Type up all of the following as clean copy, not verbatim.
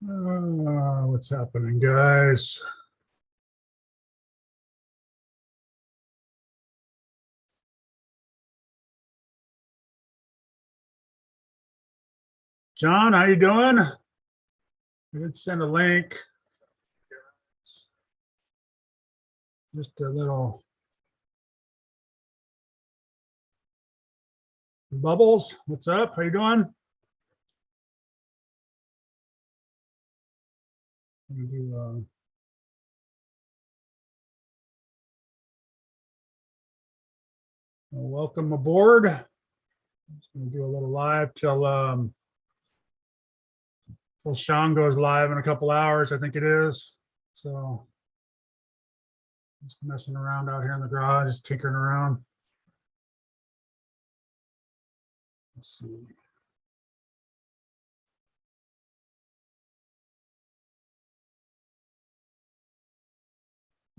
What's happening, guys? John, how you doing? I did send a link. Just a little Bubbles. What's up? How you doing? Welcome aboard. Just gonna do a little live till Sean goes live in a couple hours, I think it is. So just messing around out here in the garage, just tinkering around. Let's see.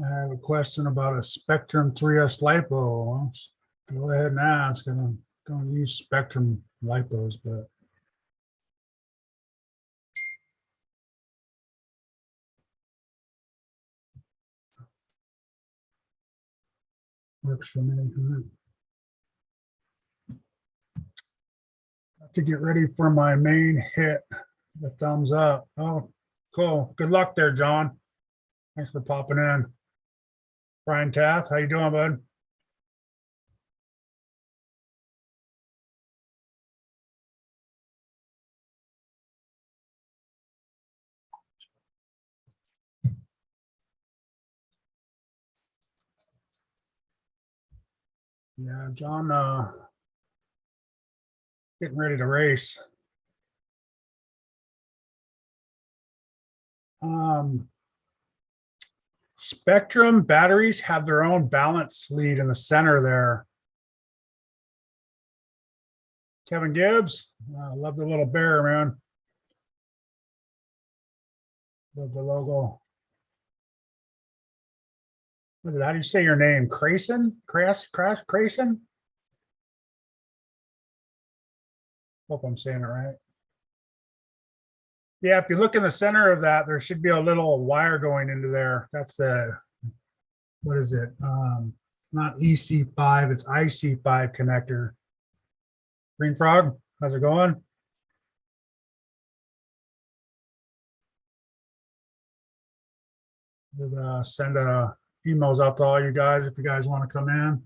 I have a question about a Spectrum 3S LiPo. Go ahead and ask. I don't use Spectrum LiPos, but works for me. To get ready for my main hit, the thumbs up. Oh, cool. Good luck there, John. Thanks for popping in. Brian Taft, how you doing, bud? Yeah, John, getting ready to race. Um, Spectrum batteries have their own balance lead in the center there. Kevin Gibbs, love the little bear, man. Love the logo. What is it? How do you say your name? Crayson? Crayson? Hope I'm saying it right. Yeah, if you look in the center of that, there should be a little wire going into there. That's what is it? It's not EC5, it's IC5 connector. Green Frog, how's it going? We'll send emails out to all you guys if you guys want to come in.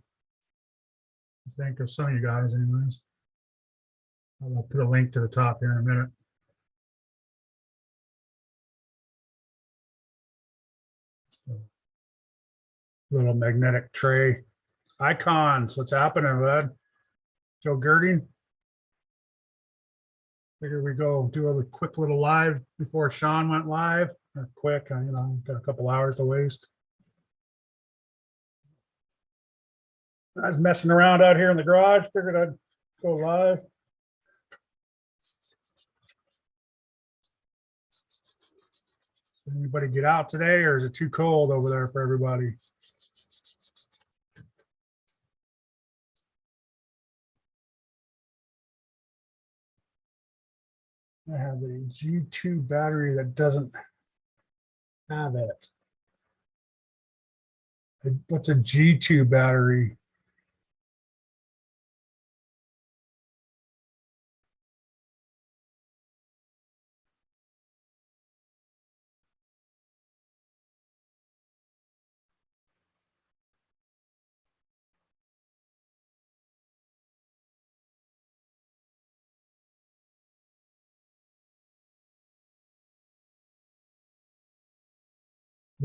I think of some of you guys, anyways. I'll put a link to the top here in a minute. Little magnetic tray. Icons, what's happening, bud? Joe Girding. Figure we go do a quick little live before Sean went live. Or quick, got a couple hours to waste. I was messing around out here in the garage. Figured I'd go live. Anybody get out today, or is it too cold over there for everybody? I have a G2 battery that doesn't have it. What's a G2 battery?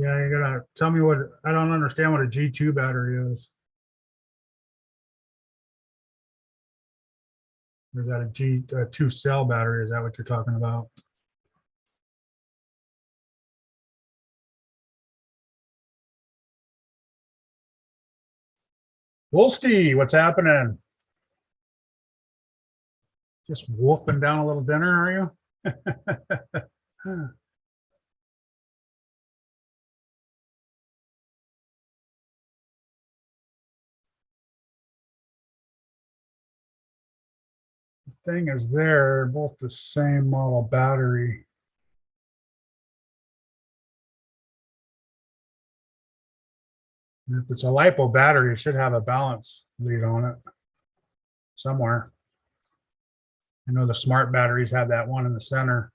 Yeah, you gotta tell me what, I don't understand what a G2 battery is. Or is that a G2 cell battery? Is that what you're talking about? Wolsty, what's happening? Just wolfing down a little dinner, are you? The thing is, they're both the same model battery. And if it's a LiPo battery, it should have a balance lead on it somewhere. I know the smart batteries have that one in the center.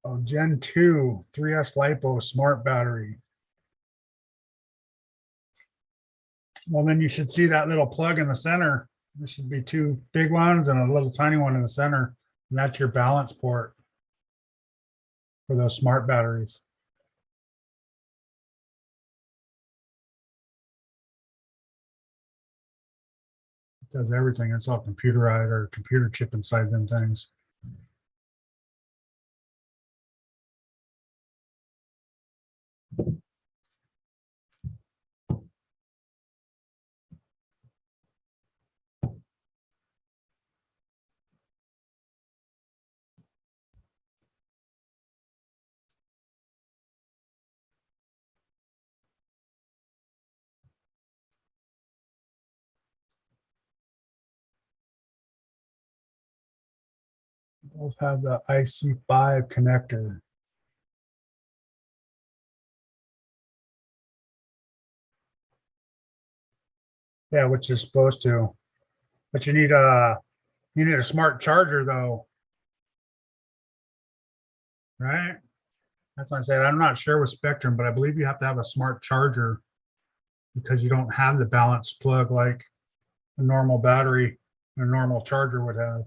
Oh, Gen 2 3S LiPo smart battery. Well, then you should see that little plug in the center. There should be two big ones and a little tiny one in the center. And that's your balance port for those smart batteries. It does everything. It's all computerized or computer chip inside them things. Both have the IC5 connector. Yeah, which is supposed to. But you need a smart charger though. Right? That's what I said. I'm not sure with Spectrum, but I believe you have to have a smart charger because you don't have the balance plug like a normal battery, a normal charger would have.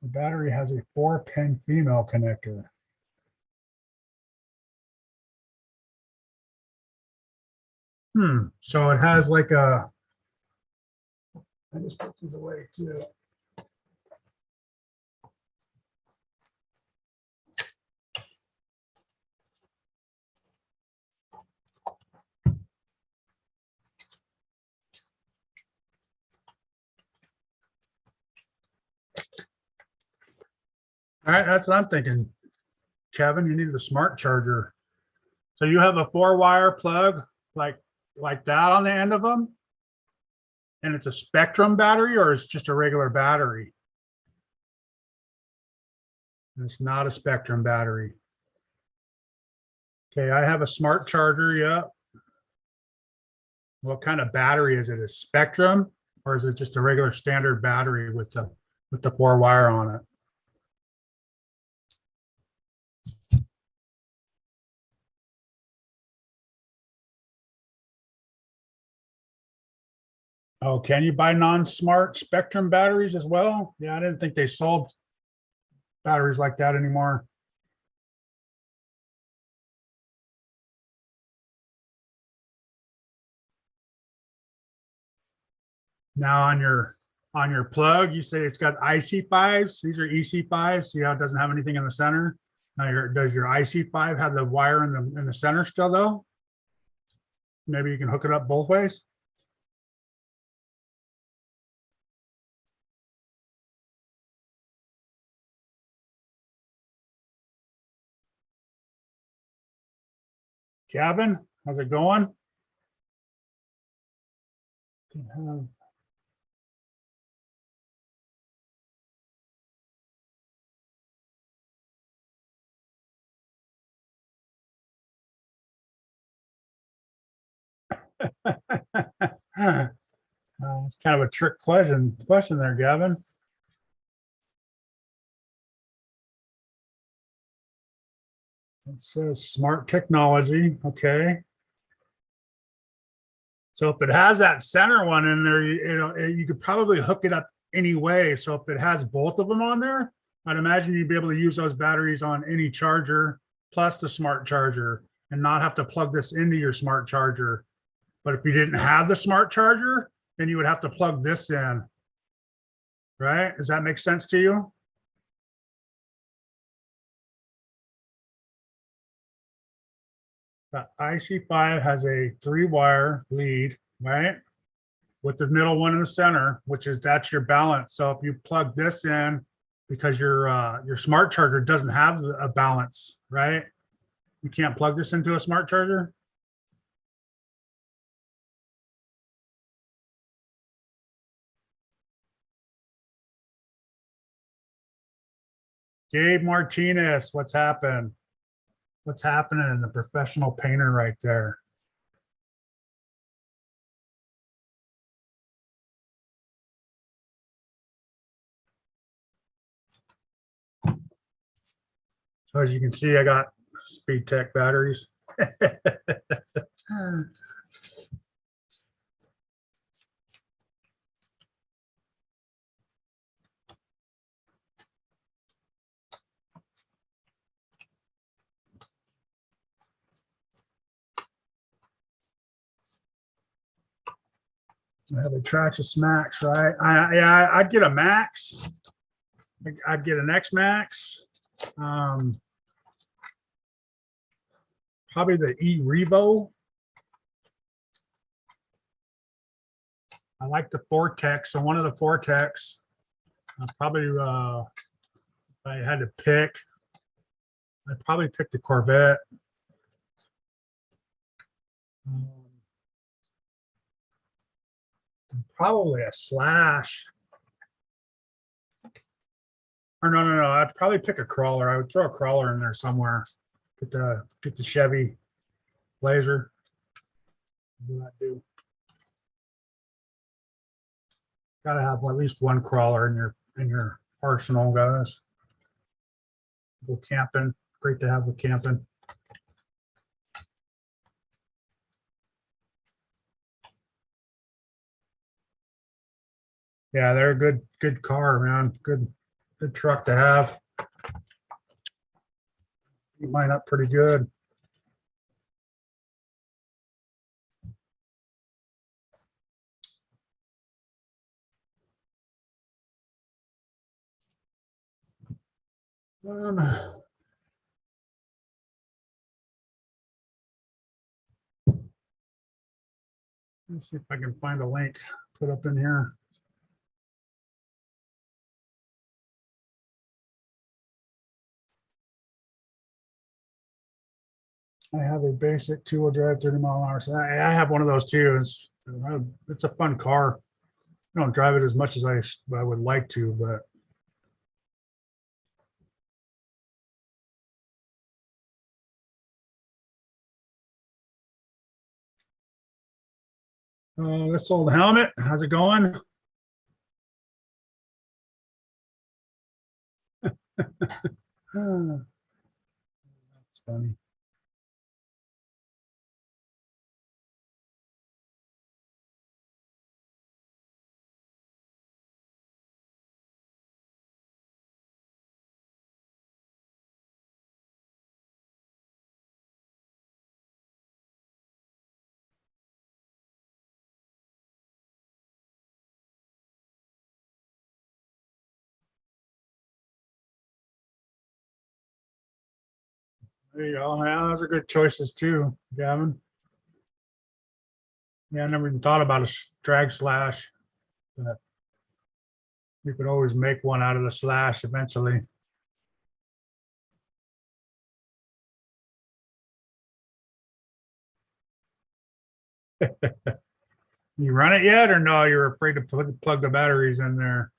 The battery has a 4-pin female connector. So it has like a, I just put these away too. All right, that's what I'm thinking. Kevin, you need the smart charger. So you have a 4-wire plug like that on the end of them? And it's a Spectrum battery or it's just a regular battery? It's not a Spectrum battery. Okay, I have a smart charger, yeah. What kind of battery is it? A Spectrum or is it just a regular standard battery with the 4-wire on it? Oh, can you buy non-smart Spectrum batteries as well? Yeah, I didn't think they sold batteries like that anymore. Now on your plug, you say it's got IC5s. These are EC5s. See how it doesn't have anything in the center? Now does your IC5 have the wire in the center still though? Maybe you can hook it up both ways. Gavin, how's it going? It's kind of a trick question there, Gavin. It says smart technology. Okay. So if it has that center one in there, you could probably hook it up anyway. So if it has both of them on there, I'd imagine you'd be able to use those batteries on any charger plus the smart charger and not have to plug this into your smart charger. But if you didn't have the smart charger, then you would have to plug this in. Right? Does that make sense to you? The IC5 has a 3-wire lead, right? With the middle one in the center, which is that's your balance. So if you plug this in, because your smart charger doesn't have a balance, right? You can't plug this into a smart charger. Gabe Martinez, what's happened? What's happening? The professional painter right there. So as you can see, I got Speed Tech batteries. I have a Traxxas Max, right? Yeah, I'd get a Max. I'd get an X Max. Probably the E Revo. I like the Vortex. So one of the Vortex. Probably, if I had to pick, I'd probably pick the Corvette. Probably a Slash. Or no. I'd probably pick a crawler. I would throw a crawler in there somewhere. Get the Chevy Blazer. What do I do? Gotta have at least one crawler in your arsenal, guys. Go camping. Great to have with camping. Yeah, they're a good car, man. Good truck to have. Beat mine up pretty good. Let's see if I can find a link put up in here. I have a basic two-wheel drive 30 mile an hour. So I have one of those too. It's a fun car. I don't drive it as much as I would like to, but this old helmet, how's it going? That's funny. There you go. Yeah, those are good choices too, Gavin. Yeah, I never even thought about a drag slash. But you could always make one out of the slash eventually. You run it yet, or no? You're afraid to plug the batteries in there.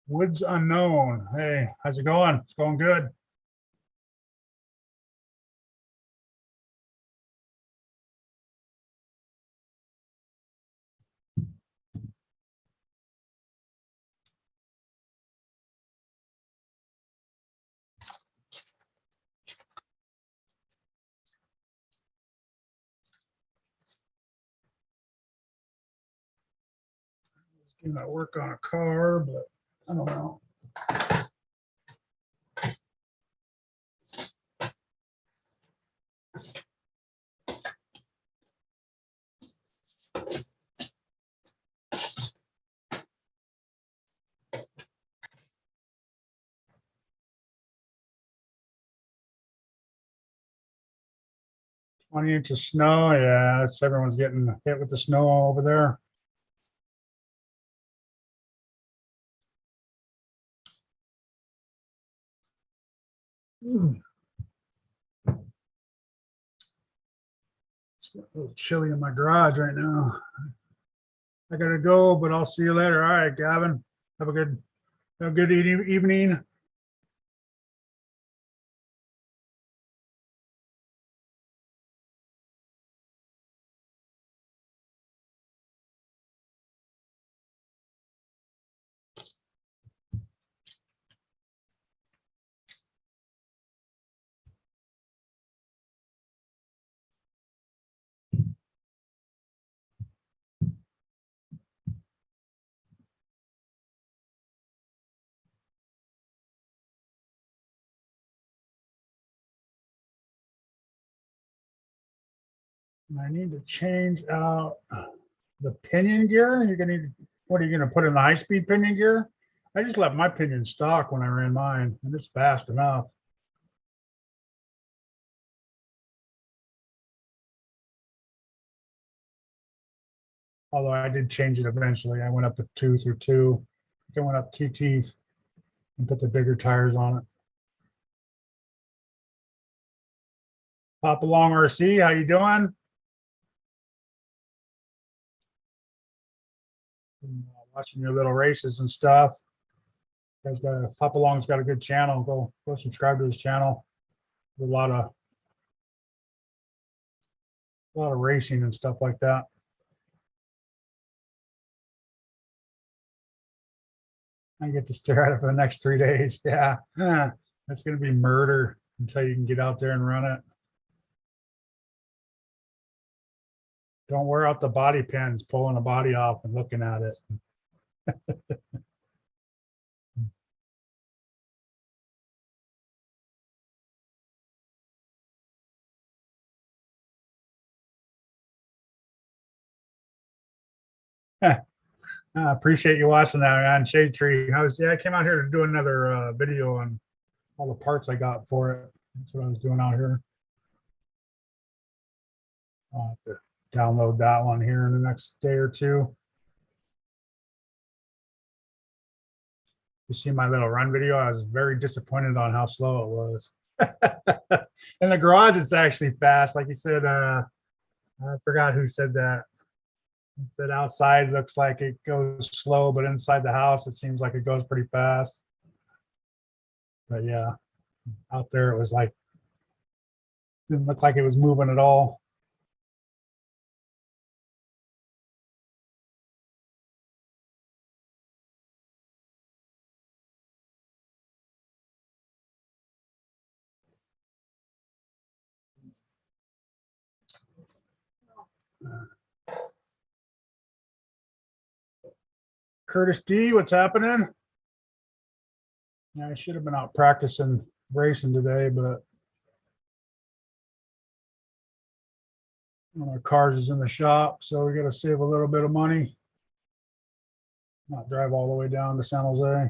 Woods Unknown. Hey, how's it going? It's going good. Doing that work on a car, but I don't know. 20 inches of snow. Yeah, everyone's getting hit with the snow all over there. A little chilly in my garage right now. I gotta go, but I'll see you later. All right, Gavin. Have a good evening. I need to change out the pinion gear. You're gonna need, what are you gonna put in the high-speed pinion gear? I just left my pinion stock when I ran mine, and it's fast enough. Although I did change it eventually. I went up to 2 through 2. I went up 2 teeth and put the bigger tires on it. Pop along RC, how you doing? Watching your little races and stuff. You guys got a Pop Along's got a good channel. Go subscribe to his channel. A lot of racing and stuff like that. I get to stare at it for the next 3 days. Yeah, that's gonna be murder until you can get out there and run it. Don't wear out the body pins, pulling the body off and looking at it. I appreciate you watching that on Shade Tree. I came out here to do another video on all the parts I got for it. That's what I was doing out here. I'll have to download that one here in the next day or two. You see my little run video? I was very disappointed on how slow it was. In the garage, it's actually fast. Like you said, I forgot who said that. He said outside looks like it goes slow, but inside the house, it seems like it goes pretty fast. But yeah, out there it was like, didn't look like it was moving at all. Curtis D, what's happening? Yeah, I should have been out practicing racing today, but one of our cars is in the shop, so we got to save a little bit of money. Not drive all the way down to San Jose.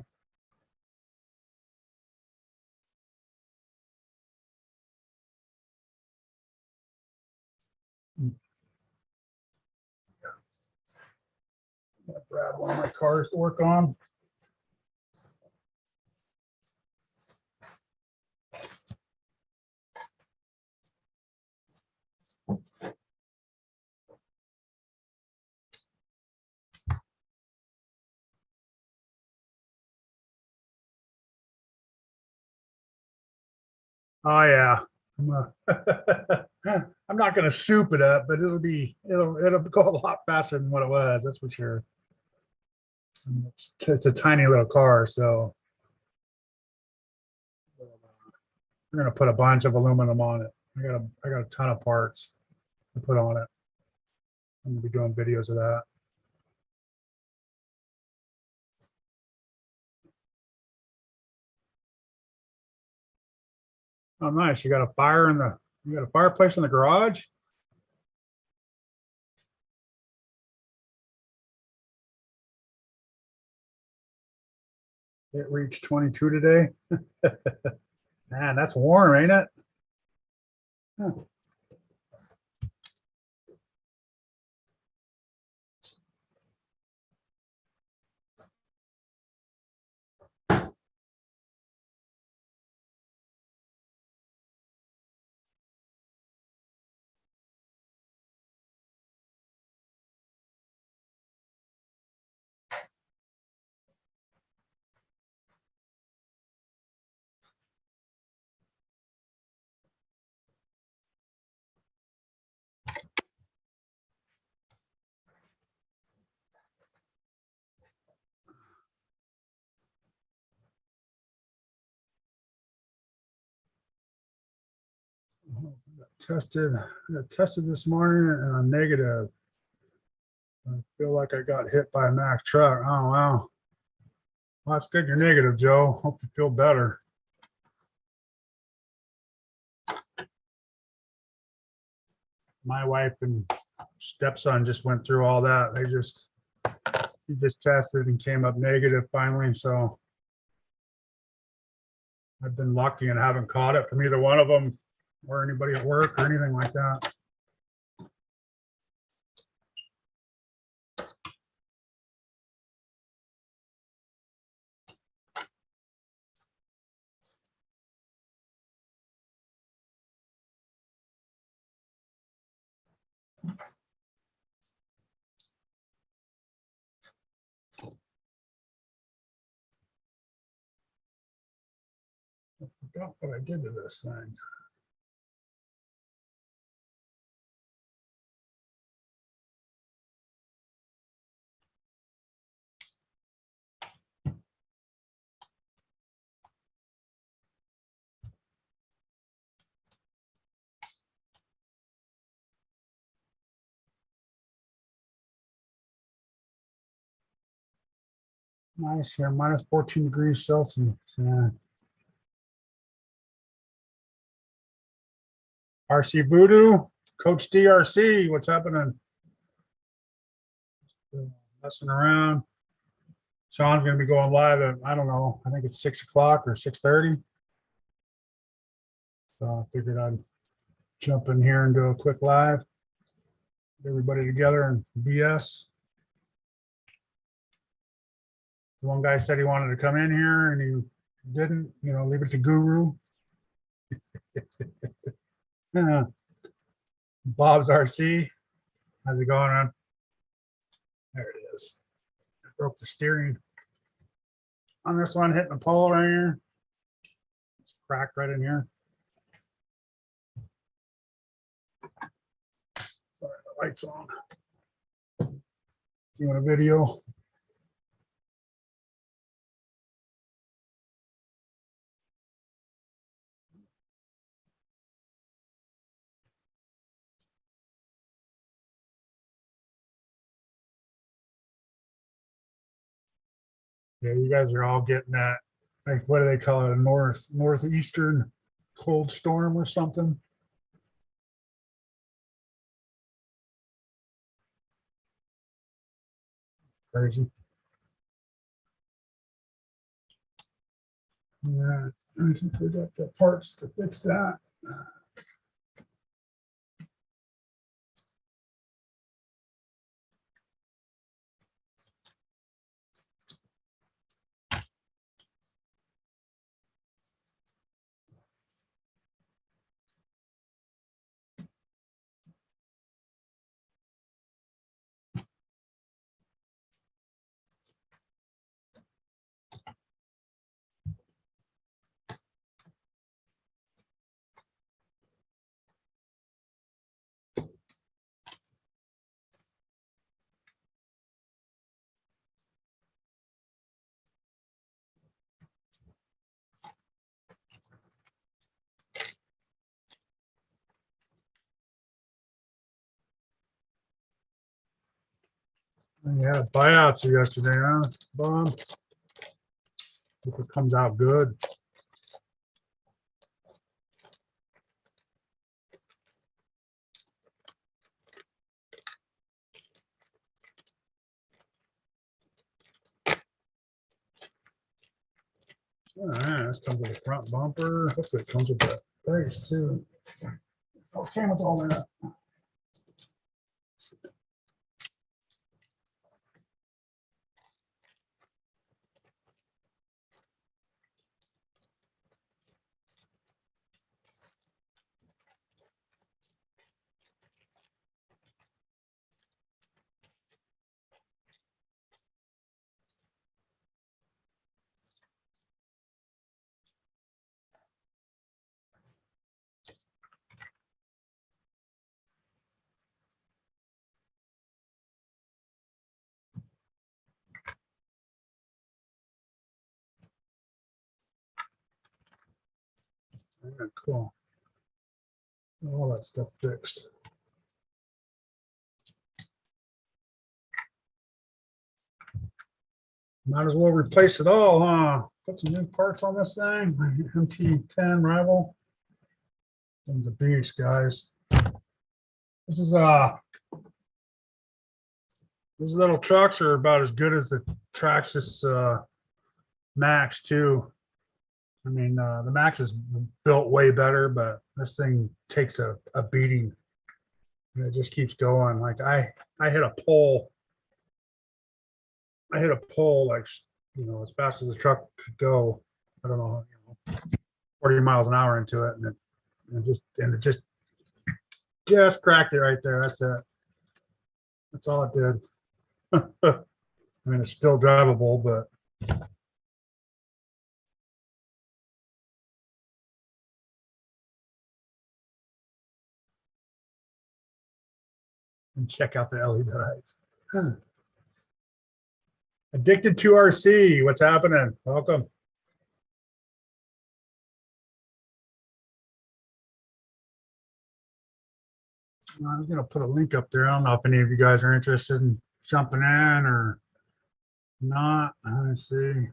Grab one of my cars to work on. Oh yeah. I'm not going to soup it up, but it'll go a lot faster than what it was. That's for sure. It's a tiny little car, so we're going to put a bunch of aluminum on it. I got a ton of parts to put on it. I'm going to be doing videos of that. Oh, nice. You got a fireplace in the garage? It reached 22 today. Man, that's warm, ain't it? Huh. Got tested this morning and I'm negative. I feel like I got hit by a Mack truck. Oh, wow. Well, that's good. You're negative, Joe. Hope you feel better. My wife and stepson just went through all that. He just tested and came up negative finally. So I've been lucky and haven't caught it from either one of them or anybody at work or anything like that. I forgot what I did to this thing. Nice here, minus 14 degrees Celsius. Yeah. RC Voodoo, Coach DRC, what's happening? Messing around. Sean's going to be going live at, I don't know, I think it's 6 o'clock or 6:30. So I figured I'd jump in here and do a quick live. Get everybody together and BS. The one guy said he wanted to come in here and he didn't, leave it to Guru. Bob's RC. How's it going on? There it is. I broke the steering on this one, hitting the pole right here. It's cracked right in here. Sorry, the light's on. Doing a video. Yeah, you guys are all getting that. Like, what do they call it? A northeastern cold storm or something? Crazy. Yeah, I think we got the parts to fix that. Yeah, buyouts yesterday, huh, Bob? Hope it comes out good. All right, this comes with a front bumper. Hopefully it comes with the brakes too. Oh, came with all that. Yeah, cool. All that stuff fixed. Might as well replace it all, huh? Put some new parts on this thing. MT10 Rival. It's a beast, guys. This is these little trucks are about as good as the Traxxas Max too. I mean, the Max is built way better, but this thing takes a beating. And it just keeps going. Like I hit a pole. I hit a pole like, you know, as fast as the truck could go. I don't know, 40 miles an hour into it, and it just cracked it right there. That's it. That's all it did. I mean, it's still drivable, but and check out the LED lights. Addicted to RC. What's happening? Welcome. I was going to put a link up there. I don't know if any of you guys are interested in jumping in or not. Let's see.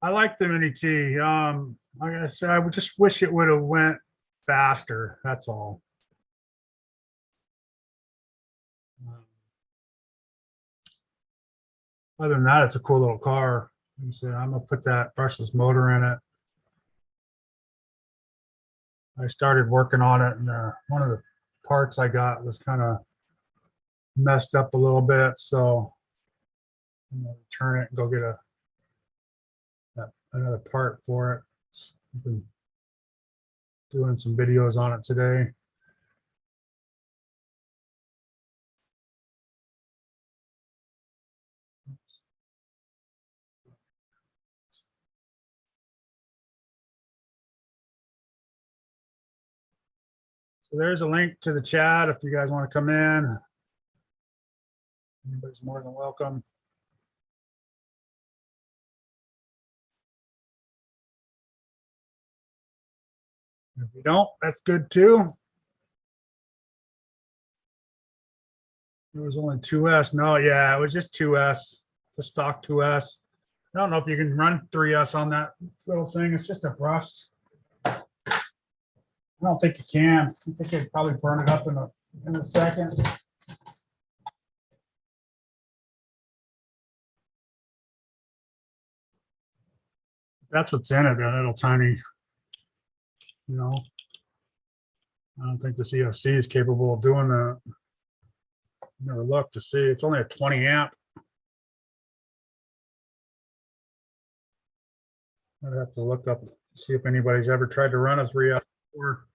I like the Mini T. Like I said, I would just wish it would have went faster. That's all. Other than that, it's a cool little car. Like I said, I'm gonna put that brushless motor in it. I started working on it, and one of the parts I got was kind of messed up a little bit, so I'm gonna return it and go get another part for it. I've been doing some videos on it today. So there's a link to the chat if you guys want to come in. Anybody's more than welcome. If you don't, that's good too. It was only 2S. No, yeah, it was just 2S, the stock 2S. I don't know if you can run 3S on that little thing. It's just a brush. I don't think you can. I think they'd probably burn it up in a second. That's what's in it, that little tiny, you know. I don't think the CFC is capable of doing that. Never looked to see. It's only a 20 amp. I'd have to look up, see if anybody's ever tried to run a 3S before.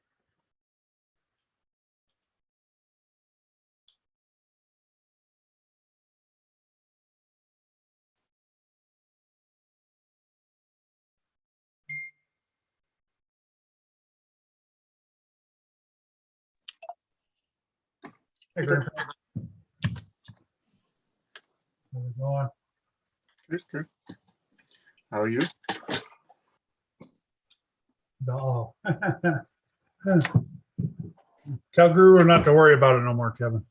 Hey, Grandpa. How's it going? Good, good. How are you? No. Tell Guru not to worry about it no more, Kevin.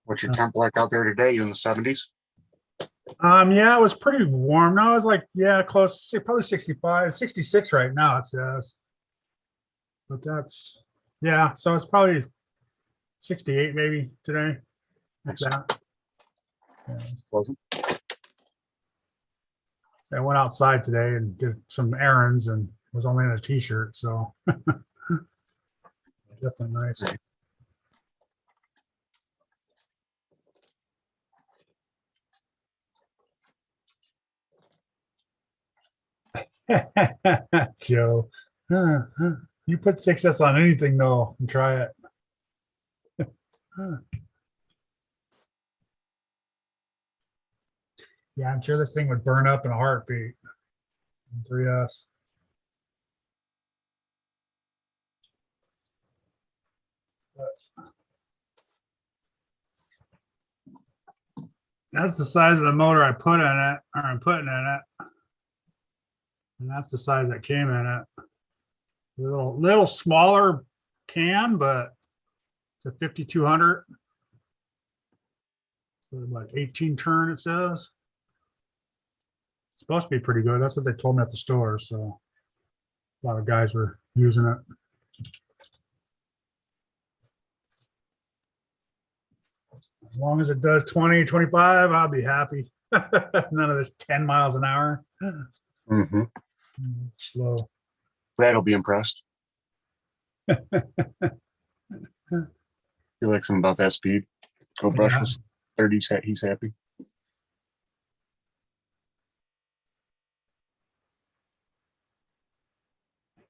What's your temp like out there today? You in the 70s? Yeah, it was pretty warm. No, it was like, yeah, close, probably 65, 66 right now, it says. But that's, yeah, so it's probably 68 maybe today. Like Nice. that. Yeah. Wasn't? So I went outside today and did some errands and was only in a t-shirt, so definitely nice. Joe, you put 6S on anything though and try it. Yeah, I'm sure this thing would burn up in a heartbeat. 3S. That's the size of the motor I put in it, or I'm putting in it. And that's the size that came in it. Little smaller can, but it's a 5200. Like 18 turn, it says. It's supposed to be pretty good. That's what they told me at the store. So a lot of guys were using it. As long as it does 20, 25, I'll be happy. None of this 10 miles an hour. Mm-hmm. Slow. Brad'll be impressed. He likes him about that speed. Go brushless. 30s, he's happy.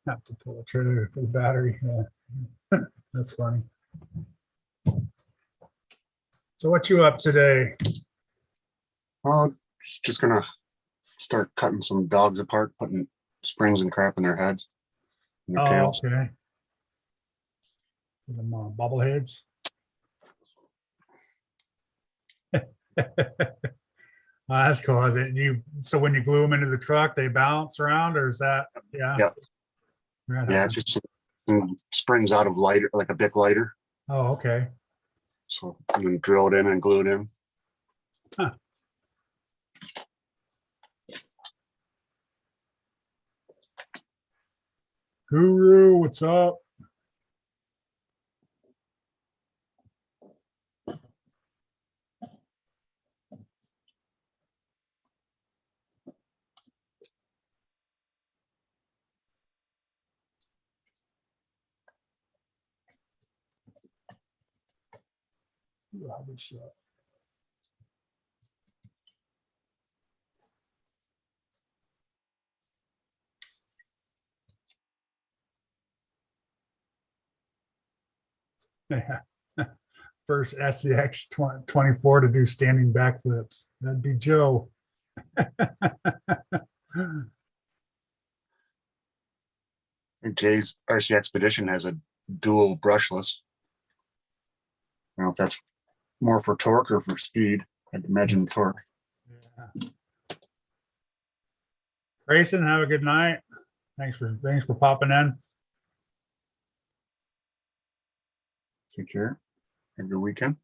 Have to pull a trigger for the battery. Yeah. That's funny. So what you up today? Just gonna start cutting some dogs apart, putting springs and crap in their heads, and their tails. Okay. Them bobbleheads. That's cool. Is it so when you glue them into the truck, they bounce around, or is that Yeah. Right Yeah, on. it's just some springs out of lighter, like a big lighter. Oh, okay. So and then drill it in and glue it in. Huh. Guru, what's up? Robert Shaw. Yeah. First SCX 24 to do standing backflips. That'd be Joe. I think Jay's RC Expedition has a dual brushless. I don't know if that's more for torque or for speed. I'd imagine torque. Yeah. Grayson, have a good night. Thanks for popping in. Take care. Have a good weekend.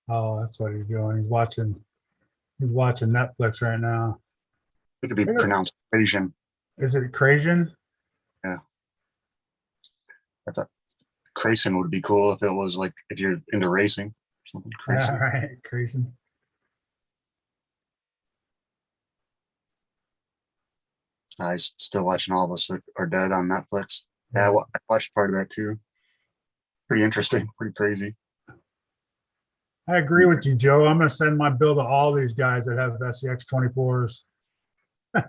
Oh, that's what he's doing. He's watching Netflix right now. It could be pronounced Asian. Is it Crasian? Yeah. I thought Crayson would be cool if it was like if you're into racing or something. Yeah, Crayson. right. Crasian. I still watching All of Us Are Dead on Netflix. Yeah, I watched part of that too. Pretty interesting, pretty crazy. I agree with you, Joe. I'm going to send my bill to all these guys that have SCX 24s. I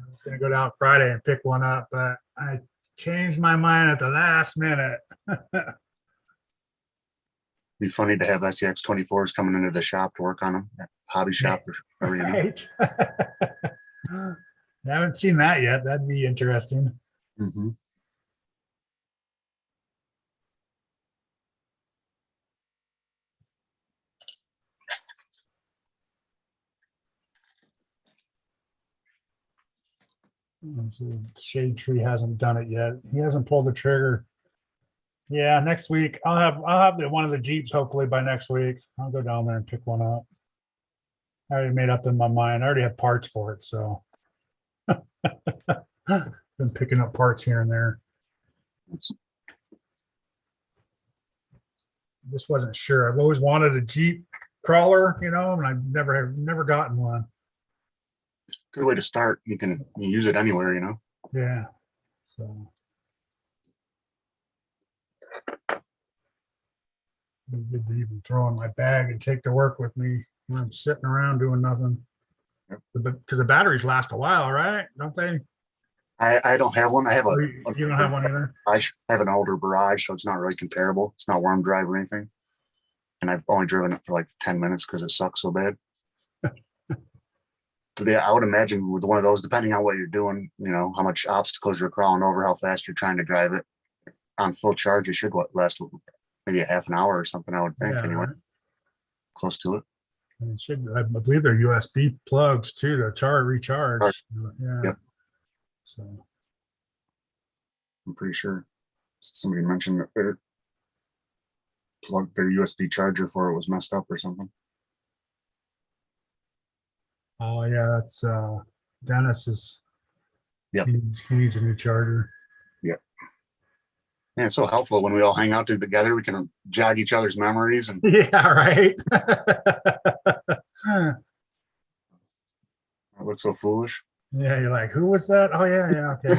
was going to go down Friday and pick one up, but I changed my mind at the last minute. Be funny to have SCX 24s coming into the shop to work on them, hobby shop or whatever, you know. Right. I haven't seen that yet. That'd be interesting. Mm-hmm. Shade Tree hasn't done it yet. He hasn't pulled the trigger. Yeah, next week I'll have one of the Jeeps hopefully by next week. I'll go down there and pick one up. I already made up in my mind. I already have parts for it, so been picking up parts here and there. It's, Just wasn't sure. I've always wanted a Jeep crawler, you know, and I've never gotten one. good way to start. You can use it anywhere, you know. Yeah. So. Good to even throw in my bag and take to work with me when I'm sitting around doing nothing. Yep. Because the batteries last a while, right? Don't they? I don't have one. I have Or you don't have one either? I have an older Barrage, so it's not really comparable. It's not warm drive or anything. And I've only driven it for like 10 minutes because it sucks so bad. But yeah, I would imagine with one of those, depending on what you're doing, you know, how much obstacles you're crawling over, how fast you're trying to drive it, on full charge, it should last maybe a half an hour or something, I would think, Yeah, anyway, right. close to it. And it should, I believe they're USB plugs too to recharge. Right. Yeah. Yep. So I'm pretty sure somebody mentioned that their their USB charger for it was messed up or something. oh yeah, that's Dennis is Yep. he needs a new charger. Yeah, it's so helpful when we all hang out together. We can jog each other's memories and Yeah, right. I look so foolish. Yeah, you're like, who was that? Oh yeah, okay.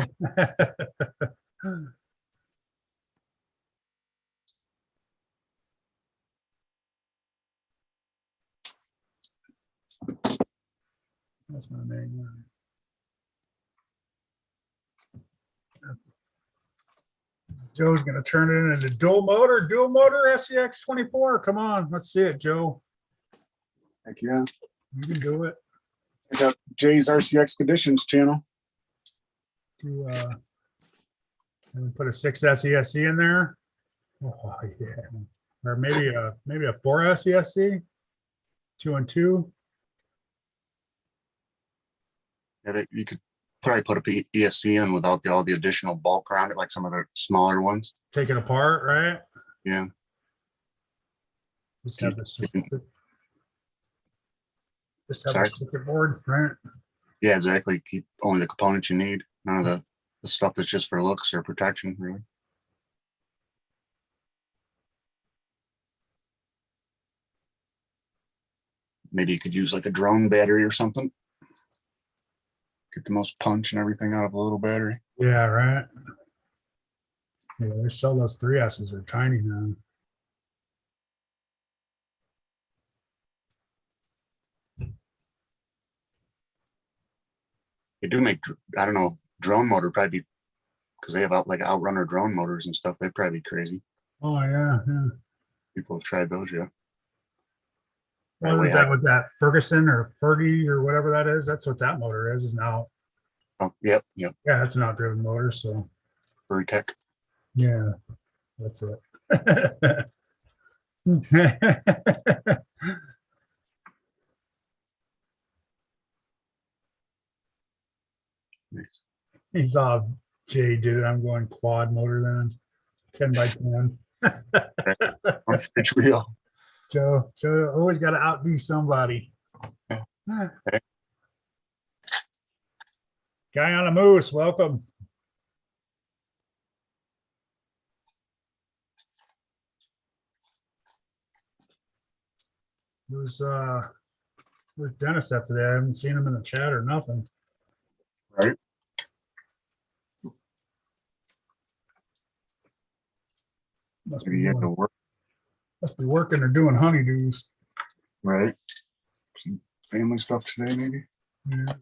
That's my name. Joe's gonna turn it into dual motor SCX 24. Come on, let's see it, Joe. Heck yeah. You can do it. I got Jay's RC Expeditions channel. To and put a 6 SESC in there. Oh yeah. Or maybe a 4 SESC. 2 and 2. Yeah, you could probably put a ESC in without all the additional bulk around it, like some of the smaller ones. Take it apart, right? Yeah. Just have this. Just have Sorry? a circuit board, right? Yeah, exactly. Keep only the components you need. None of the stuff that's just for looks or protection, really. Maybe you could use like a drone battery or something. Get the most punch and everything out of a little battery. Yeah, right. Yeah, they sell those 3S's are tiny now. They do make, I don't know, drone motor probably because they have like outrunner drone motors and stuff. They'd probably be crazy. Oh yeah, yeah. People have tried those, yeah. Well, is that with that Ferguson or Fergie or whatever that is? That's what that motor is now. Oh, yep. Yeah, that's an out-driven motor. So Furry Tech. yeah, that's it. Nice. He saw Jay did it. I'm going quad motor then. 10 by 10. On each wheel. Joe always got to outdo somebody. Okay. Guy on a moose, welcome. Where's Dennis at today? I haven't seen him in the chat or nothing. Right. Must Maybe be, you have to doing, work. must be working or doing honeydews. Right. Some family stuff today, maybe. Yeah.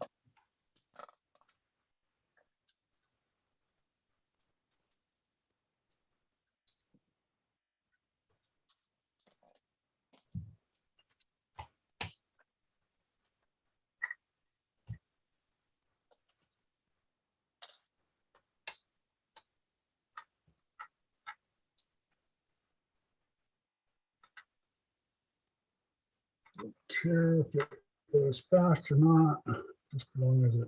Care if it was fast or not, just as long as it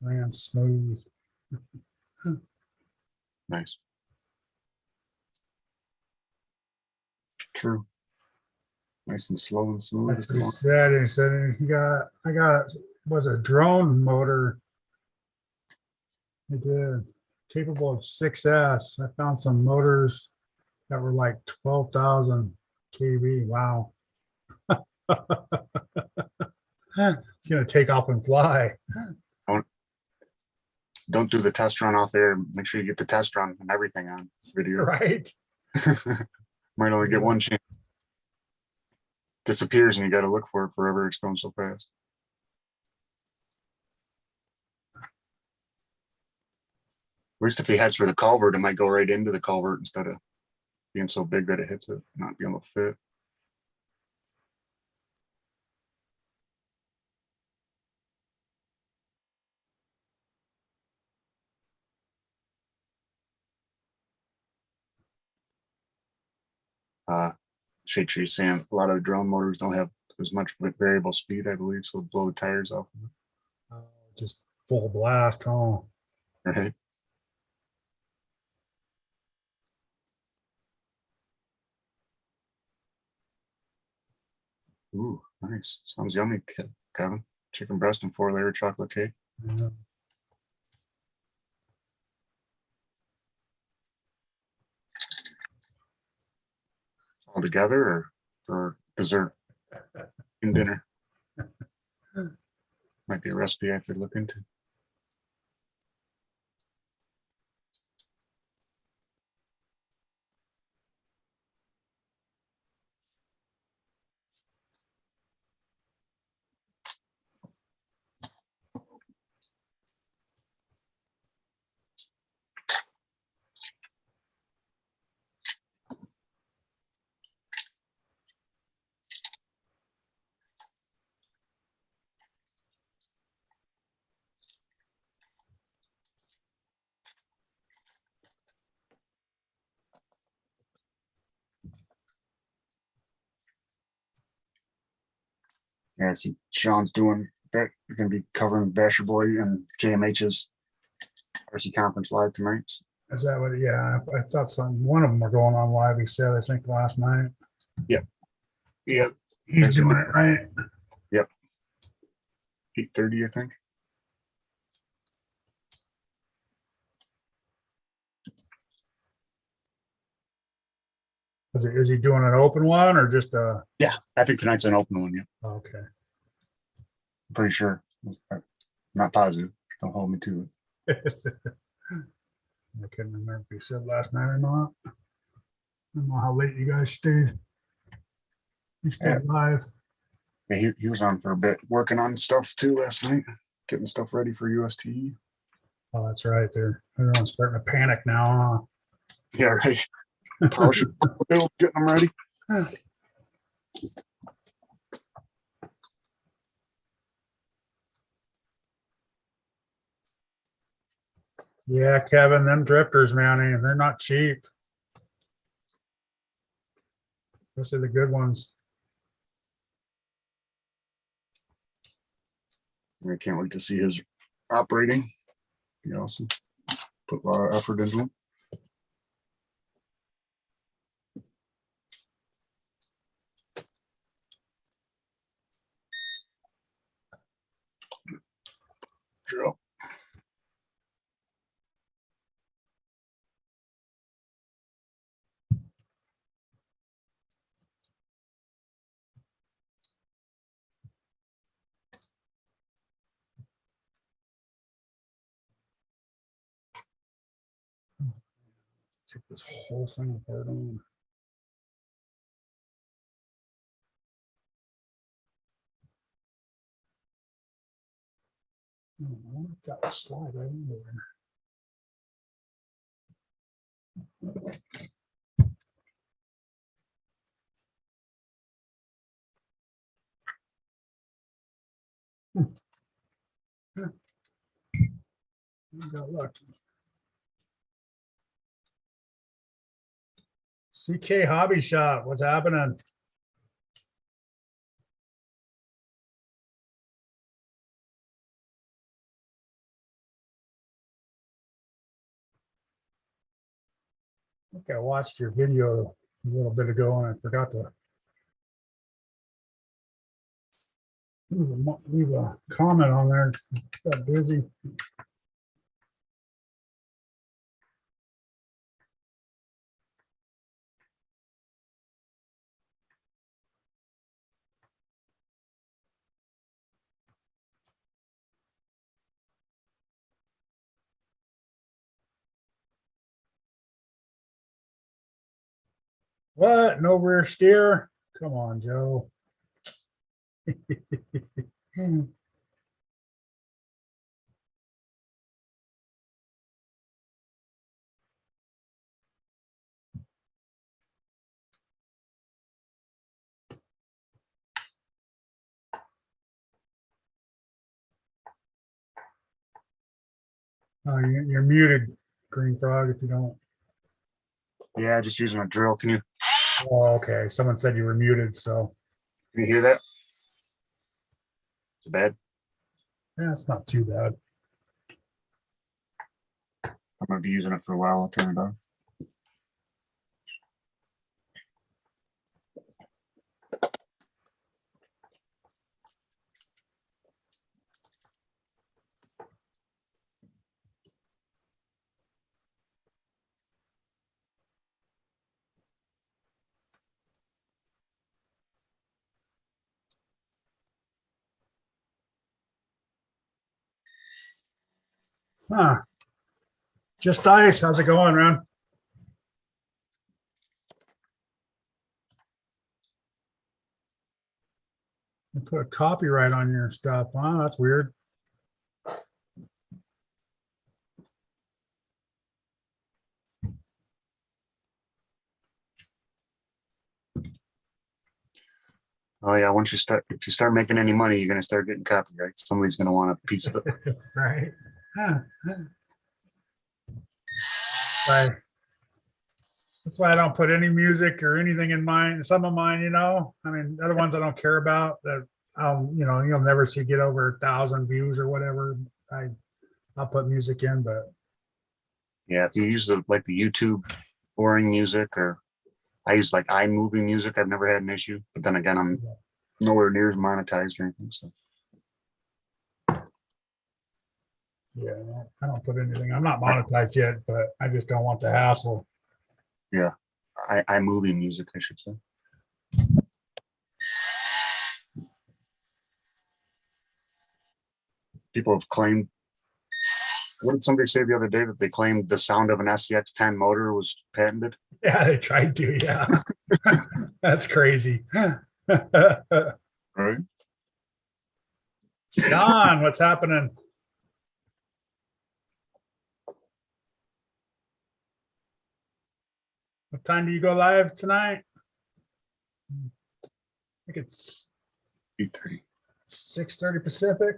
ran smooth. Nice. True. Nice and slow and smooth. That's what he said. He said I got was a drone motor. He did. capable of 6S. I found some motors that were like 12,000 kV. Wow. It's gonna take off and fly. Don't do the test run off air. Make sure you get the test run and everything on video. Right. Might only get one chance. Disappears and you got to look for it forever. It's going so fast. At least if he heads for the culvert, it might go right into the culvert instead of being so big that it hits it, not being able to fit. Shade tree saying a lot of the drone motors don't have as much variable speed, I believe, so it'll blow the tires off. Just full blast, huh? Right. Ooh, nice. Sounds yummy, Kevin. Chicken breast and 4-layer chocolate cake. Yeah. All together or for dessert and dinner? Might be a recipe I have to look into. Yeah, I see Sean's doing that. You're going to be covering Basher Boy and JMH's RC conference live tonight. Is that what? Yeah, I thought one of them were going on live. He said, I think last night. Yeah. He's doing it right. 8:30, I think. Is he doing an open one or just a? Yeah, I think tonight's an open one. Yeah, Okay. I'm pretty sure. I'm not positive. Don't hold me to it. I couldn't remember if he said last night or not. I don't know how late you guys stayed. You stayed live. Yeah, he was on for a bit, working on stuff too last night, getting stuff ready for UST. Oh, that's right. Everyone's starting to panic now. Yeah, right. Polishing, getting them ready. Yeah, Kevin, them drifters, man, they're not cheap. Especially the good ones. I can't wait to see his operating. Be awesome. Put a lot of effort into it. Drill. Take this whole thing apart on. Oh, got a slide right in there. You got lucky. CK Hobby Shop, what's happening? I think I watched your video a little bit ago and I forgot to leave a comment on there. Got busy. What? No rear steer? Come on, Joe. Oh, you're muted, Green Frog, if you don't. Yeah, just using a drill. Can Oh, okay. Someone said you were muted, so you hear that? It's bad. yeah, it's not too bad. I'm gonna be using it for a while. I'll turn it on. Huh. Just ice. How's it going, Ron? You put a copyright on your stuff. Huh? That's weird. Oh yeah, once you start, if you start making any money, you're gonna start getting copyrights. Somebody's gonna want a piece of it. Right. Huh. Right. That's why I don't put any music or anything in mine. Some of mine, I mean, other ones I don't care about that you'll never see get over 1,000 views or whatever. I'll put music in, but Yeah, if you use the YouTube boring music, or I use like iMovie music, I've never had an issue. But then again, I'm nowhere near as monetized or anything. So yeah, I don't put anything. I'm not monetized yet, but I just don't want the hassle. yeah, iMovie music, I should say. People have claimed. What did somebody say the other day, that they claimed the sound of an SCX-10 motor was patented? Yeah, they tried to. Yeah, that's crazy. Right. John, what's happening? What time do you go live tonight? I think it's 8:30, 6:30 Pacific,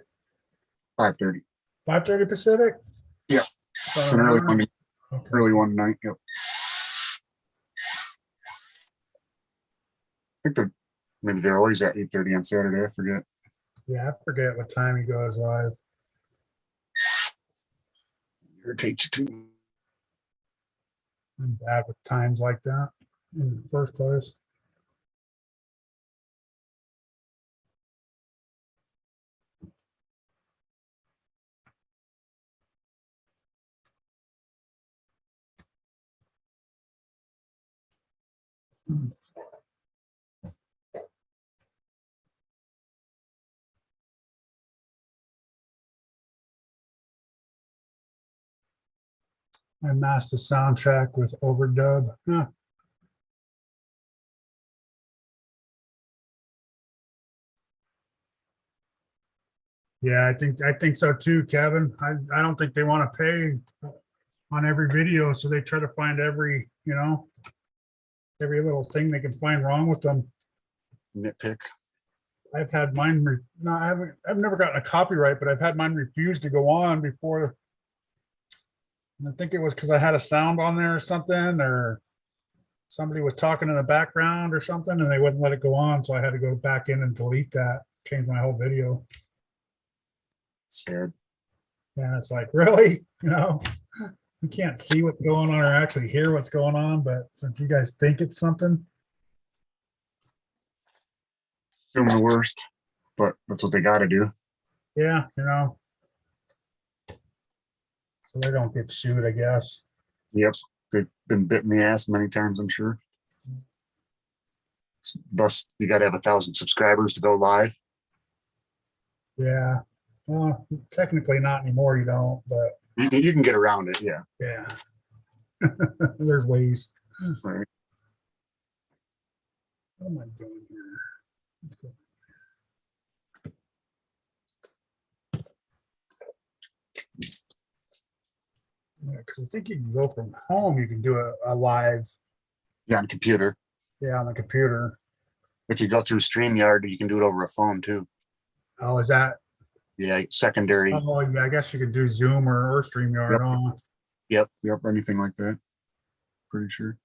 5:30. 5:30 Pacific. Yeah. It's an early one. Okay. Early one night. Yep. I think maybe they're always at 8:30 on Saturday. I forget. Yeah, I forget what time he goes live. Irritate you too. I'm bad with times like that in the first place. I master soundtrack with overdub. Huh. Yeah, I think so too, Kevin. I don't think they want to pay on every video, so they try to find every little thing they can find wrong with them. Nitpick. I've had mine. No, I've never gotten a copyright, but I've had mine refused to go on before. And I think it was because I had a sound on there or something, or somebody was talking in the background or something, and they wouldn't let it go on. So I had to go back in and delete that, change my whole video. Sad. And it's like, really, you can't see what's going on or actually hear what's going on. But since you guys think it's something, Doing the worst, but that's what they got to do. yeah, so they don't get sued, I guess. Yep. They've been bit in the ass many times, I'm sure. Thus, you got to have 1,000 subscribers to go live. Yeah. Well, technically not anymore. You don't, but You can get around it. Yeah. yeah, there's ways. Right. What am I doing here? Let's go. Yeah, because I think you can go from home, you can do a live, Yeah, on computer. yeah, on the computer. If you go through StreamYard, you can do it over a phone too. Oh, is that? Yeah, secondary. Oh, yeah, I guess you could do Zoom or StreamYard Yep. on. Yep, anything like that. Pretty sure.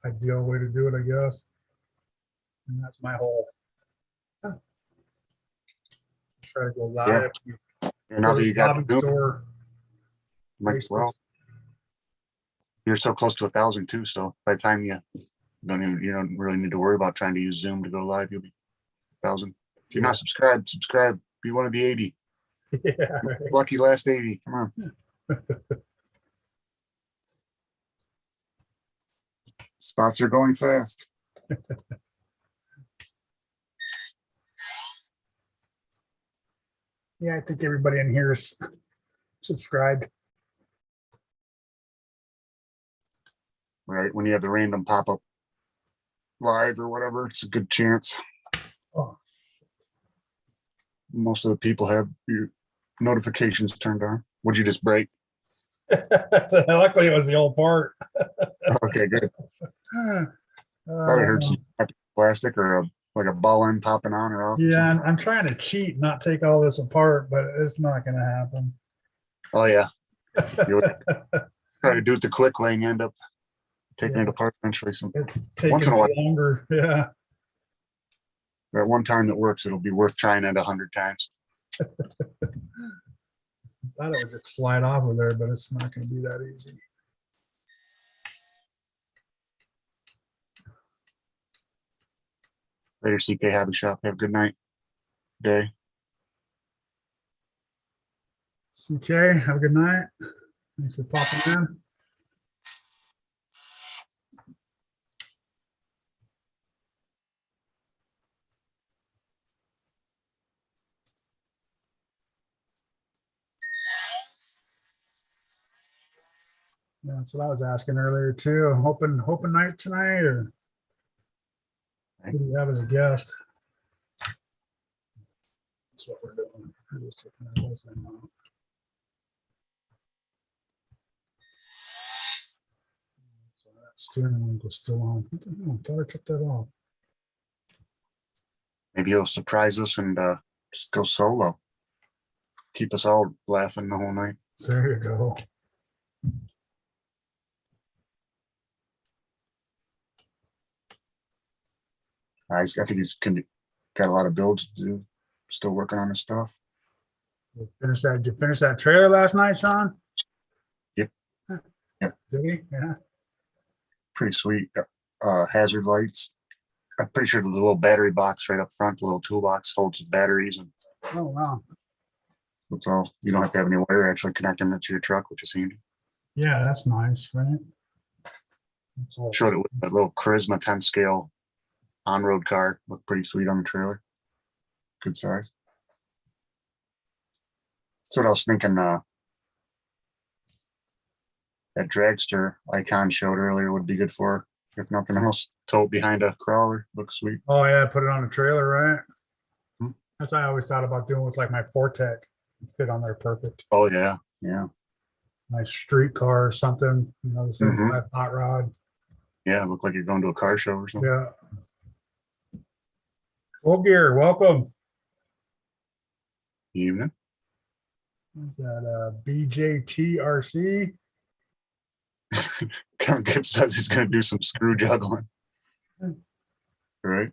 Ideal way to do it, I guess. And that's my whole. Try to go live. And now that you got Lobby Zoom, store. might as well. You're so close to 1,000 too, so by the time you don't really need to worry about trying to use Zoom to go live, you'll be 1,000. If you're not subscribed, subscribe. Be one of the 80. Yeah. Lucky last 80. Come on. Spots are going fast. Yeah, I think everybody in here is subscribed. Right. When you have the random pop-up live or whatever, it's a good chance. Oh, Most of the people have your notifications turned on. Would you just break? luckily, it was the old part. Okay, good. Thought I heard some plastic or like a ball end popping on or off. Yeah, I'm trying to cheat, and not take all this apart, but it's not going to happen. Oh yeah. You try to do it the quick way and you end up taking it apart eventually. So once in a while, longer. Yeah. at one time that works, it'll be worth trying it 100 times. Thought it would just slide off of there, but it's not going to be that easy. Later, CK Hobby Shop. Have a good night, day. CK, have a good night. Thanks for popping in. Yeah, that's what I was asking earlier too. Hoping night tonight, or who do you have as a guest? That's what we're doing. We're just taking our list in now. So that steering wheel is still on. What the hell? I thought I took that off. Maybe he'll surprise us and just go solo. Keep us all laughing the whole night. There you go. I think he's got a lot of builds to do. Still working on his stuff. Did you finish that trailer last night, Sean? Yep. Yeah. Did he? Yeah. Pretty sweet. Hazard lights. I'm pretty sure the little battery box right up front, the little toolbox holds batteries, and Oh wow. that's all. You don't have to have any wire actually connecting it to your truck, which is handy. Yeah, that's nice, right? That's all. Showed it with a little Charisma 10 scale on-road car. Looked pretty sweet on the trailer. Good size. That's what I was thinking. That dragster icon showed earlier would be good for, if nothing else. Tote behind a crawler. Looks sweet. Oh yeah, put it on a trailer, right? Hmm. That's what I always thought about doing with like my Fortec. Fit on there perfect. Oh yeah, yeah. Nice street car or something, you know, hot rod. Yeah, look like you're going to a car show or something. Yeah. Full gear, welcome. Evening. What's that? BJTRC. Kevin Gibbs says he's going to do some screw juggling. Right.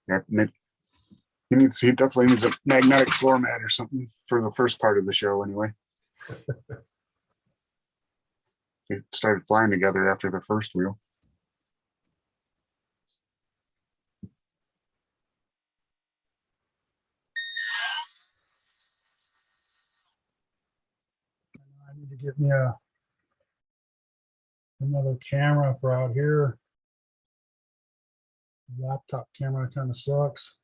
Yeah, he definitely needs a magnetic floor mat or something for the first part of the show anyway. They started flying together after the first wheel. I need to get me another camera for out here. Laptop camera kind of sucks.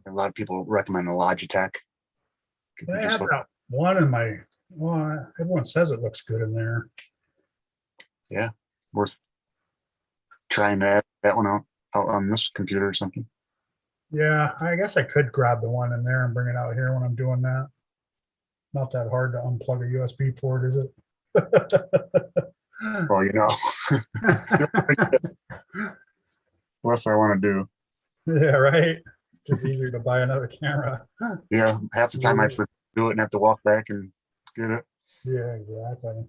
A lot of people recommend the Logitech. Could I we have just look, that one in my, well, everyone says it looks good in there. worth trying that one out on this computer or something? Yeah, I guess I could grab the one in there and bring it out here when I'm doing that. Not that hard to unplug a USB port, is it? Well, less I want to do. Yeah, right. Just easier to buy another camera. Yeah, half the time I forget to do it and have to walk back and get it. Yeah, exactly.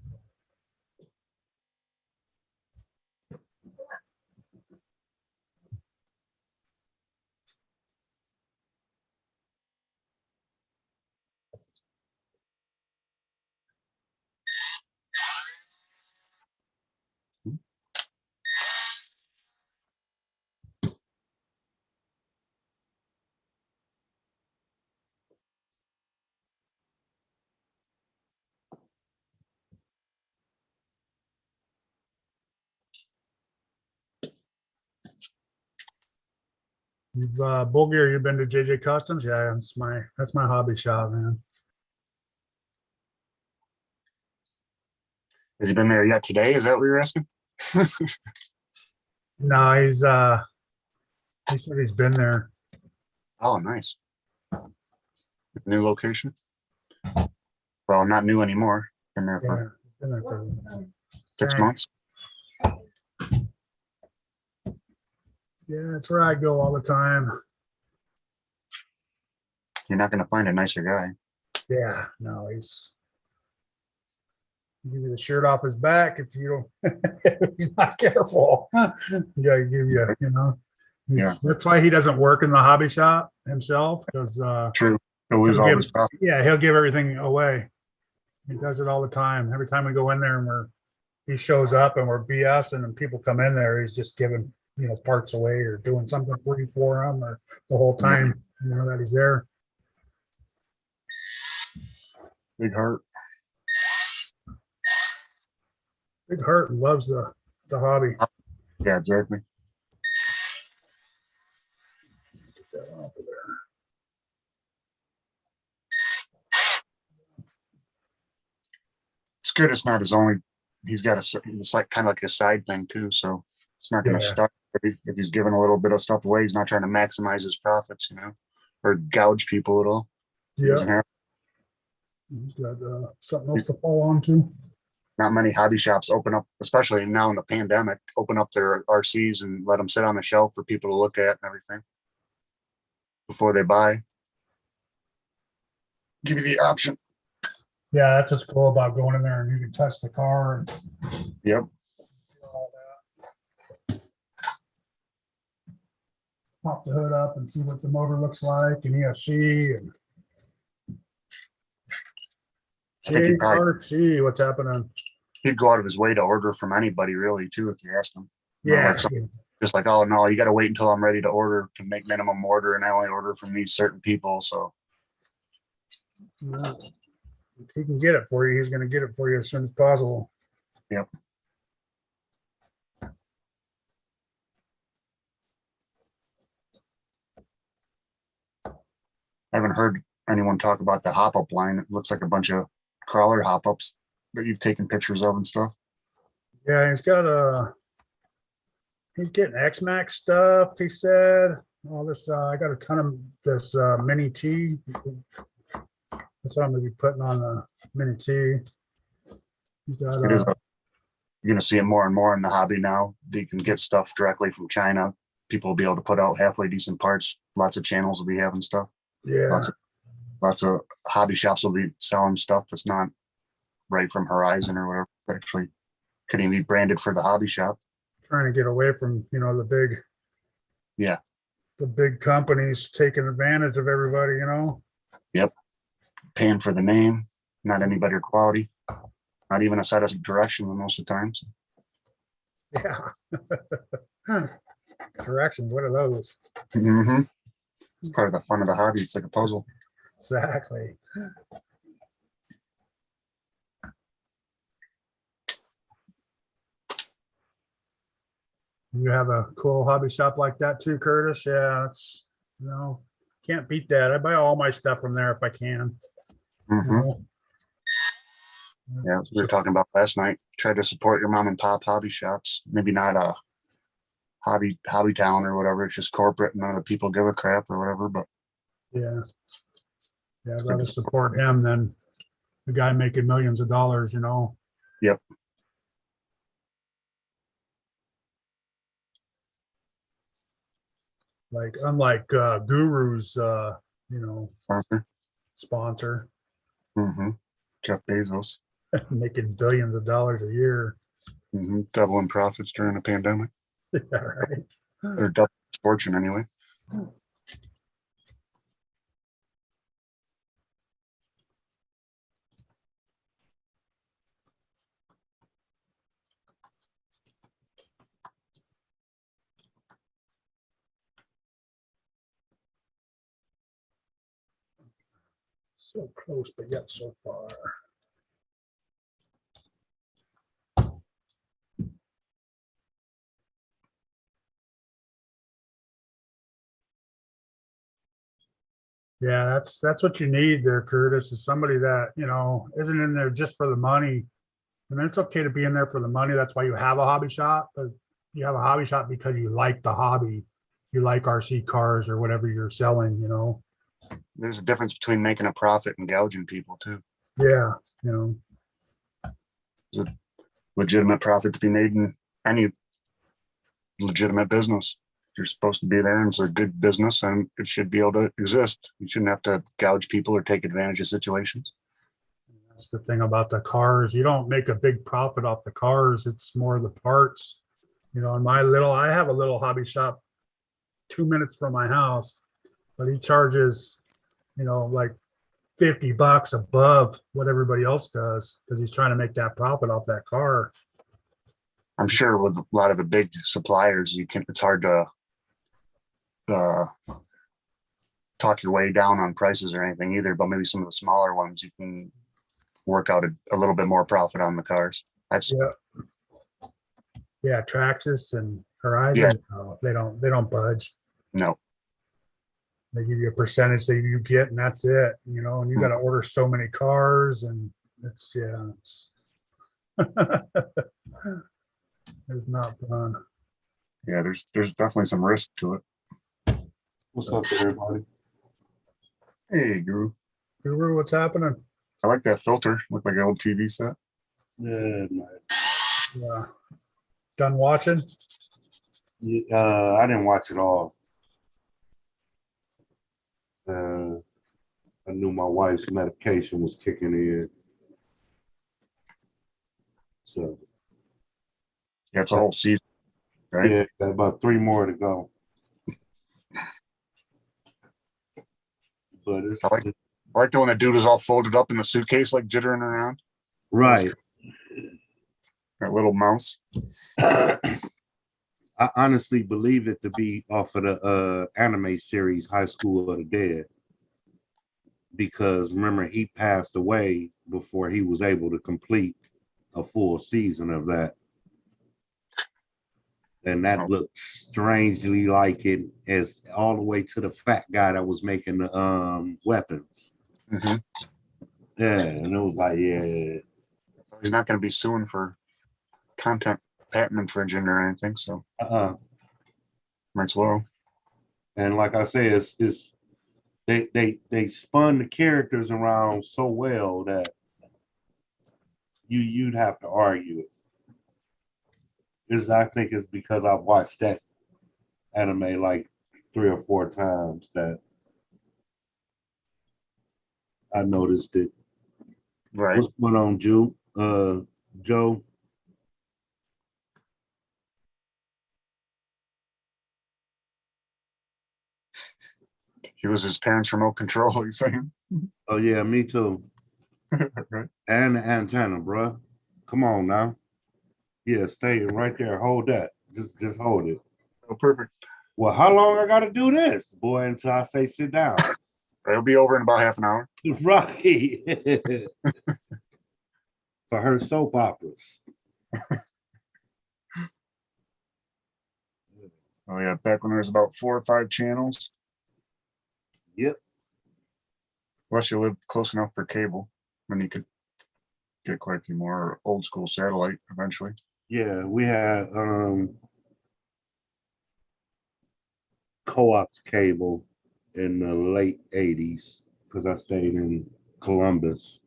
You've Bulgaria, you've been to JJ Customs? Yeah, that's my hobby shop, man. Has he been there yet today? Is that what you're asking? No, he said he's been there. Oh, nice. New location? Well, not new anymore. Been there Yeah, for he's been there for 6 Dang. months. Yeah, that's where I go all the time. You're not going to find a nicer guy. Yeah, no, he's give you the shirt off his back if you don't if he's not careful. Yeah, give you, Yeah. That's why he doesn't work in the hobby shop himself, because True. He'll lose all his stuff. he'll give everything away. He does it all the time. Every time we go in there and he shows up and we're BSing and people come in there, he's just giving, parts away or doing something free for them, or the whole time, that he's there. Big heart. Big heart and loves the hobby. Yeah, exactly. Get that off of there. It's good. It's not his only. He's got it's like kind of like a side thing too. So it's not going to Yeah. stop if he's giving a little bit of stuff away. He's not trying to maximize his profits, or gouge people at all. He doesn't Yeah, have. he's got something else to fall on to. Not many hobby shops open up, especially now in the pandemic, open up their RCs and let them sit on the shelf for people to look at and everything before they buy. Give you the option. Yeah, that's what's cool about going in there and you can touch the car and Yep. all that. Pop the hood up and see what the motor looks like and ESC and I think he'd probably JRC, what's happening? he'd go out of his way to order from anybody really too if you asked him. Yeah, Like just like, oh no, you got to wait until I'm ready to order to make minimum order, and I only order from these certain people. So no. If he can get it for you, he's going to get it for you as soon as possible. Yep. I haven't heard anyone talk about the hop up line. It looks like a bunch of crawler hop ups that you've taken pictures of and stuff. Yeah, he's getting X-Max stuff, he said. All this, I got a ton of this mini T. That's what I'm gonna be putting on the mini T. He's got, It is you're going to see it more and more in the hobby now. You can get stuff directly from China. People will be able to put out halfway decent parts. Lots of channels will be having stuff. yeah, Lots of hobby shops will be selling stuff that's not right from Horizon or whatever. Actually, could even be branded for the hobby shop. trying to get away from, the big. Yeah. The big companies taking advantage of everybody, Yep. Paying for the name, not any better quality, not even a set of direction most of the times. Yeah. Directions, what are those? Mm-hmm. It's part of the fun of the hobby. It's like a puzzle. Exactly. You have a cool hobby shop like that too, Curtis? Yeah, it's, can't beat that. I buy all my stuff from there if I can. you Hmm. know? Yeah, we were talking about last night. Try to support your mom and pop hobby shops. Maybe not a hobby town or whatever. It's just corporate and none of the people give a crap or whatever. But Yeah, yeah, I'd rather support him than the guy making millions of dollars, you know? yep. Like, unlike Guru's, you know, Sponsor. sponsor, Hmm. Jeff Bezos. making billions of dollars a year. Doubling profits during the pandemic, Yeah, right. or double his fortune anyway. So close, but yet so far. Yeah, that's what you need there, Curtis, is somebody that, you know, isn't in there just for the money. I mean, it's okay to be in there for the money. That's why you have a hobby shop, but you have a hobby shop because you like the hobby. You like RC cars or whatever you're selling, you know? There's a difference between making a profit and gouging people too. Yeah, you know, There's a legitimate profit to be made in any legitimate business. You're supposed to be there and it's a good business and it should be able to exist. You shouldn't have to gouge people or take advantage of situations. that's the thing about the cars. You don't make a big profit off the cars. It's more the parts. You know, I have a little hobby shop 2 minutes from my house, but he charges, you know, like $50 above what everybody else does because he's trying to make that profit off that car. I'm sure with a lot of the big suppliers, it's hard to uh, talk your way down on prices or anything either, but maybe some of the smaller ones you can work out a little bit more profit on the cars. That's Yeah. Yeah, Traxxas and yeah, Horizon, no, they don't budge. no. They give you a percentage that you get and that's it, you know, and you got to order so many cars and it's, yeah, it's not fun. Yeah, there's definitely some risk to it. What's up, everybody? Hey, Guru. Guru, what's happening? I like that filter. Look like an old TV set. Yeah, man. Yeah. Done watching? I didn't watch it all. I knew my wife's medication was kicking in. So, Yeah, it's a whole season, right? yeah, got about 3 more to go. But it's I like the one that dude is all folded up in the suitcase, like jittering around. right. That little mouse. I honestly believe it to be off of the anime series High School of the Dead. Because remember, he passed away before he was able to complete a full season of that. And that looked strangely like it, as all the way to the fat guy that was making the weapons. Mm-hmm. Yeah, and it was like, yeah. He's not going to be suing for content patent infringement or anything, so might as well. And like I say, it's they spun the characters around so well that you'd have to argue it. I think it's because I've watched that anime like 3 or 4 times that I noticed it. Right. What's going on, Joe? He was his parents' remote control, he's saying. Oh yeah, me too. Right. And the antenna, bro. Come on now. Yeah, stay right there. Hold that. Just hold it. Oh, perfect. Well, how long I gotta do this, boy, until I say sit down? It'll be over in about half an hour. Right. For her soap operas. Oh yeah, back when there was about 4 or 5 channels. Yep. Unless you live close enough for cable, then you could get quite a few more old school satellite eventually. Yeah, we had coax cable in the late 80s because I stayed in Columbus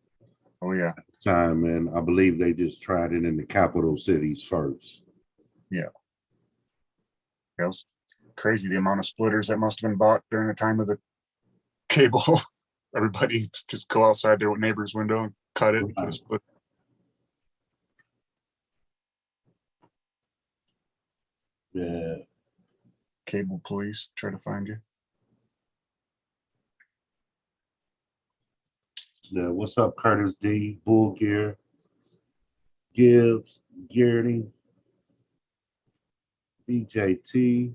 Oh yeah, time, and I believe they just tried it in the capital cities first. it was crazy the amount of splitters that must have been bought during the time of the cable. Everybody just go outside their neighbor's window and cut it and put a split. Yeah, Cable police try to find you. yeah. What's up, Curtis D, Bull Gear, Gibbs, Geardy, BJT,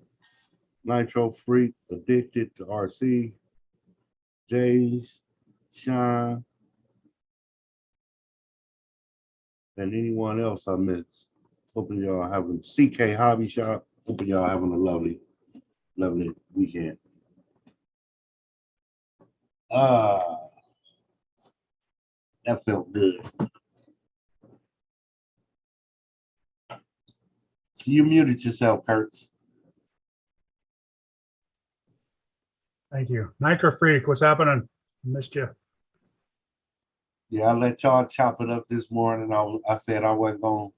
Nitro Freak, Addicted to RC, Jays, Shine, and anyone else I missed. Hoping y'all having CK Hobby Shop. Hoping y'all having a lovely weekend. Ah, that felt good. So you muted yourself, Kurtz. Thank you. Nitro Freak, what's happening? Missed you. Yeah, I let y'all chop it up this morning. I said I wasn't going.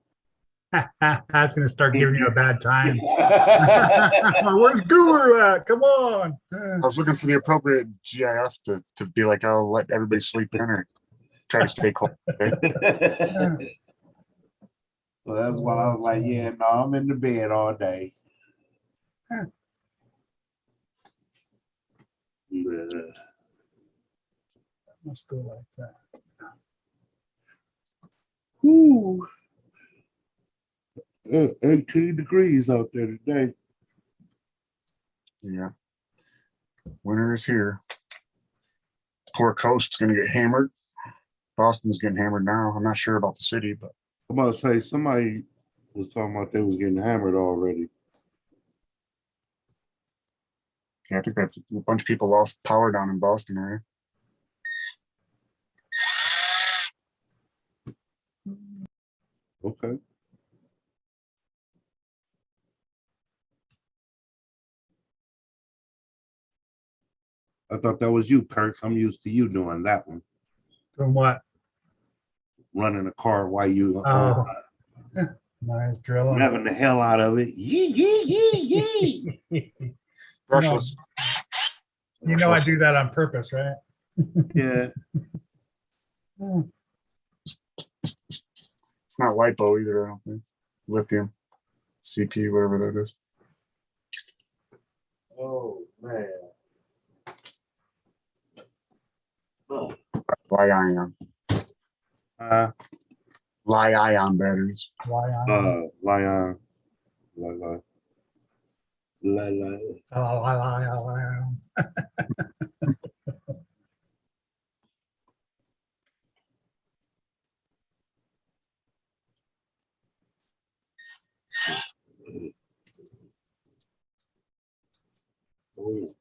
That's gonna start giving you a bad time. Yeah, Where's Guru at? Come on. I was looking for the appropriate GIF to be like, I'll let everybody sleep in or try to stay quiet. Okay? so that's why I was like, yeah, no, I'm in the bed all day. Yeah. Let's go like that. Whew. 18 degrees out there today. Yeah. Winter is here. Poor coast's gonna get hammered. Boston's getting hammered now. I'm not sure about the city, but I'm about to say somebody was talking about they was getting hammered already. yeah, I think that's a bunch of people lost power down in Boston area. Okay. I thought that was you, Kurt. I'm used to you doing that one. Doing what? Running a car while you Oh, nice drilling. revving the hell out of it. Yee, yee, yee, yee. Brushless. You know I do that on purpose, right? Yeah. It's not LiPo either, I don't think. Lithium. CP, whatever that is. Oh, man. Oh. Li-ion. Li-ion batteries. Why on? Lion.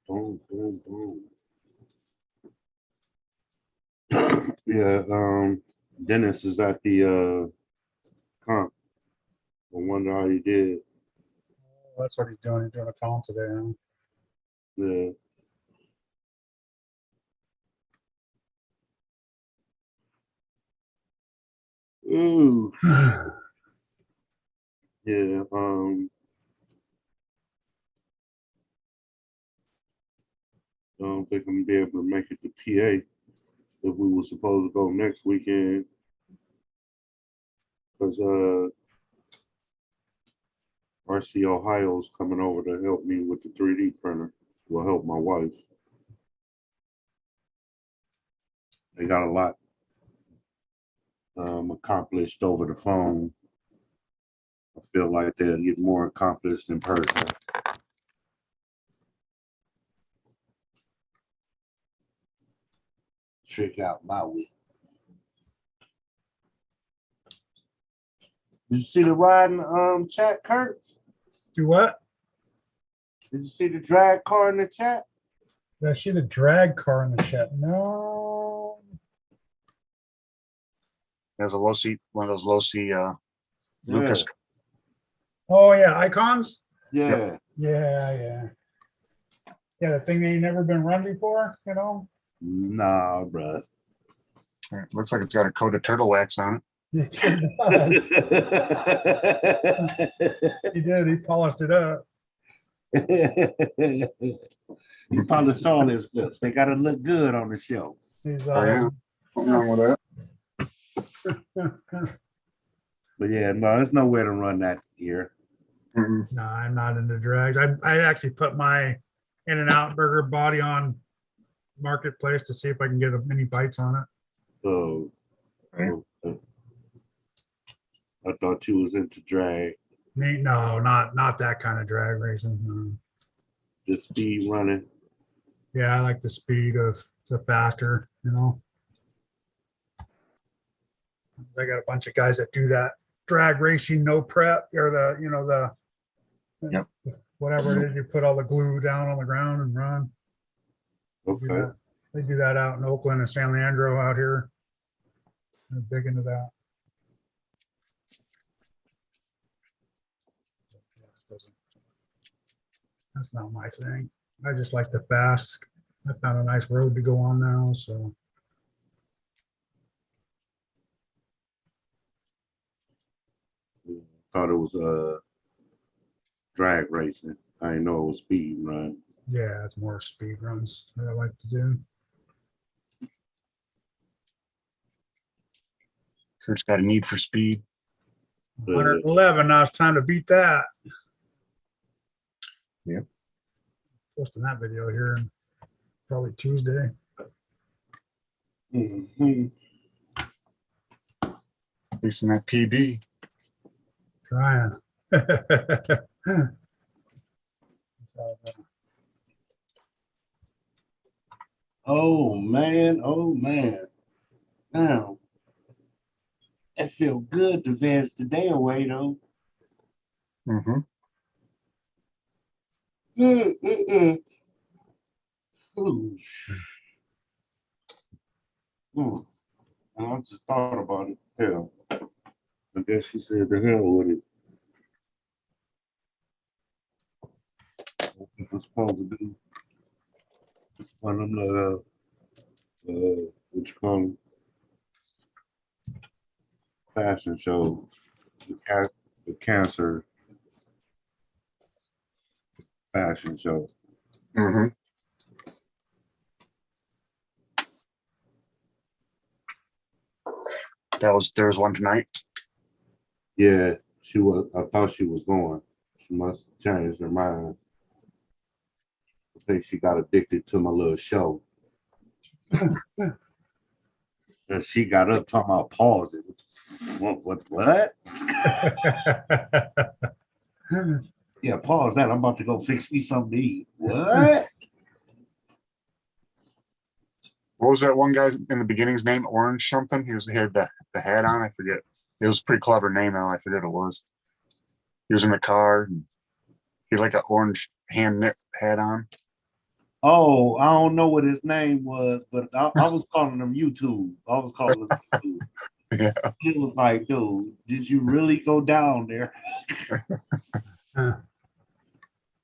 Boom, boom, boom. Yeah, Dennis is at the comp. I wonder how he did. That's what he's doing. He's doing a column today. Huh? Yeah. Ooh. Yeah, I don't think I'm gonna be able to make it to PA if we were supposed to go next weekend. Because RC Ohio's coming over to help me with the 3D printer. Will help my wife. They got a lot accomplished over the phone. I feel like they'll get more accomplished in person. Check out my week. Did you see the riding chat, Kurt? Do what? Did you see the drag car in the chat? Did I see the drag car in the chat? No. There's a low seat, one of those low seat, Lucas. Oh, yeah, icons? Yeah. Yeah. Yeah, the thing that ain't never been run before, you know? Nah, bruh. Looks like it's got a coat of turtle wax on it. It sure does. He did, he polished it up. You probably saw this clips. They gotta look good on the show. He's Oh, yeah. What's wrong with that? But yeah, no, there's nowhere to run that here. Mm-mm. No, I'm not into drags. I actually put my In-N-Out burger body on Marketplace to see if I can get any bites on it. So Right. I thought you was into drag, No, not that kind of drag racing. No. just speed running. Yeah, I like the speed of the faster, you know. I got a bunch of guys that do that drag racing, no prep, or the Yep. whatever it is, you put all the glue down on the ground and run. They do Okay. that. They do that out in Oakland and San Leandro out here. They're big into that. That's not my thing. I just like the fast. I found a nice road to go on now, so. Thought it was drag racing. I didn't know it was speed run. Yeah, it's more speed runs that I like to do. Kurt's got a need for speed. 111, now it's time to beat that. Yep. Posting that video here probably Tuesday. Mhm. At least in that PB. Trying. Oh man, oh man. Now, it feel good to veg today away though. Mm-hmm. Ooh. I just thought about it. Hell, I guess she said the hell with it. What I'm supposed to do? One of them, what you call them? Fashion show, the cancer fashion show. Mm-hmm. There was one tonight. Yeah, she was. I thought she was going. She must have changed her mind. I think she got addicted to my little show. And she got up talking about pause it. What? Yeah, pause that. I'm about to go fix me something to eat. What? What was that one guy in the beginning's name? Orange something? He had the hat on. I forget. It was a pretty clever name though. I forget what it was. He was in the car. And he had like an orange hand knit hat on. Oh, I don't know what his name was, but I was calling him YouTube. I was calling him YouTube. Yeah. It was like, dude, did you really go down there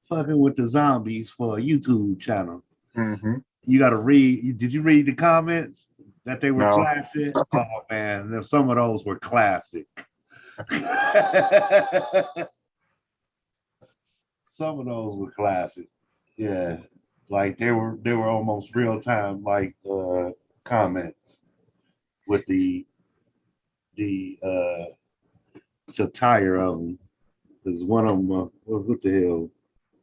fucking with the zombies for a YouTube channel? Mm-hmm. You got to read. Did you read the comments that they were No. classic? Oh man, some of those were classic. Some of those were classic. Yeah, like they were almost real time like comments with the satire of them. There's one of them. What the hell?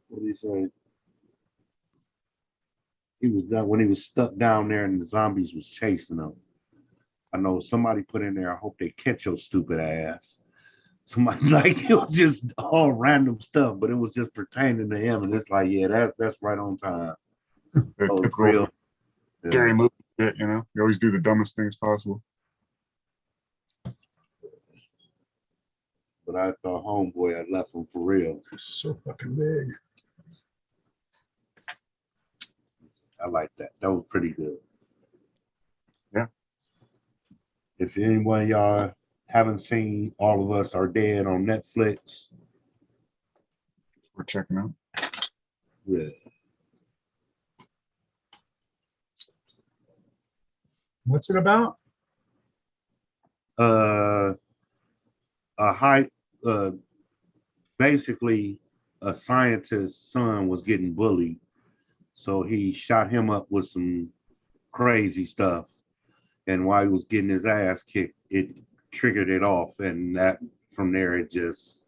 What did he say? He was done when he was stuck down there and the zombies was chasing him. I know somebody put in there, I hope they catch your stupid ass. Somebody like it was just all random stuff, but it was just pertaining to him. And it's like, yeah, that's right on time. The Oh, typical real. scary Yeah. movie shit, you know. You always do the dumbest things possible. But I thought homeboy had left him for real. So fucking big. I like that. That was pretty good. Yeah. If anyone of y'all haven't seen All of Us Are Dead on Netflix, We're checking out. yeah, What's it about? a high, basically a scientist's son was getting bullied, so he shot him up with some crazy stuff, and while he was getting his ass kicked, it triggered it off, and that from there it just,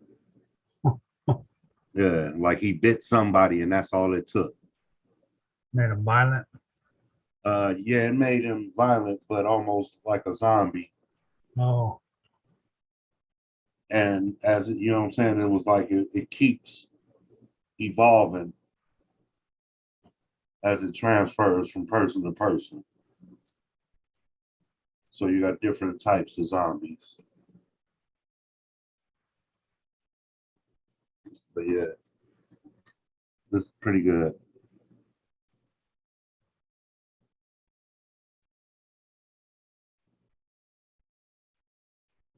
yeah, like he bit somebody, and that's all it took. Made him violent. Yeah, it made him violent, but almost like a zombie. Oh, And as you know what I'm saying, it was like it keeps evolving as it transfers from person to person. So you got different types of zombies. But yeah, this is pretty good.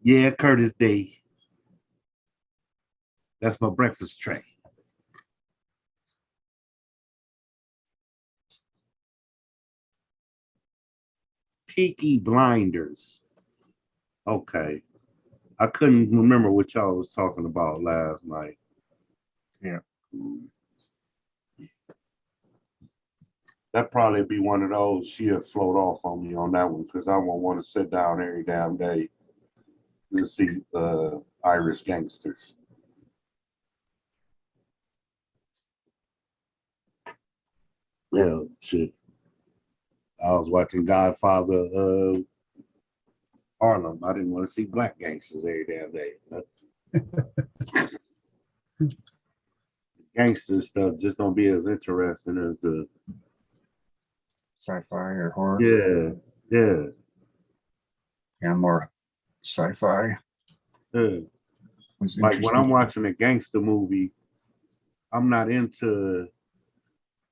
Yeah, Curtis Day. That's my breakfast tray. Peaky Blinders. Okay. I couldn't remember what y'all was talking about last night. Yeah. That probably be one of those she'll float off on me on that one because I won't want to sit down every damn day to see Irish gangsters. Yeah, shit. I was watching Godfather Harlem. I didn't want to see black gangsters every damn day. Gangster stuff just don't be as interesting as the Sci-fi or horror. yeah. And more sci-fi. Was Like when interesting. I'm watching a gangster movie, I'm not into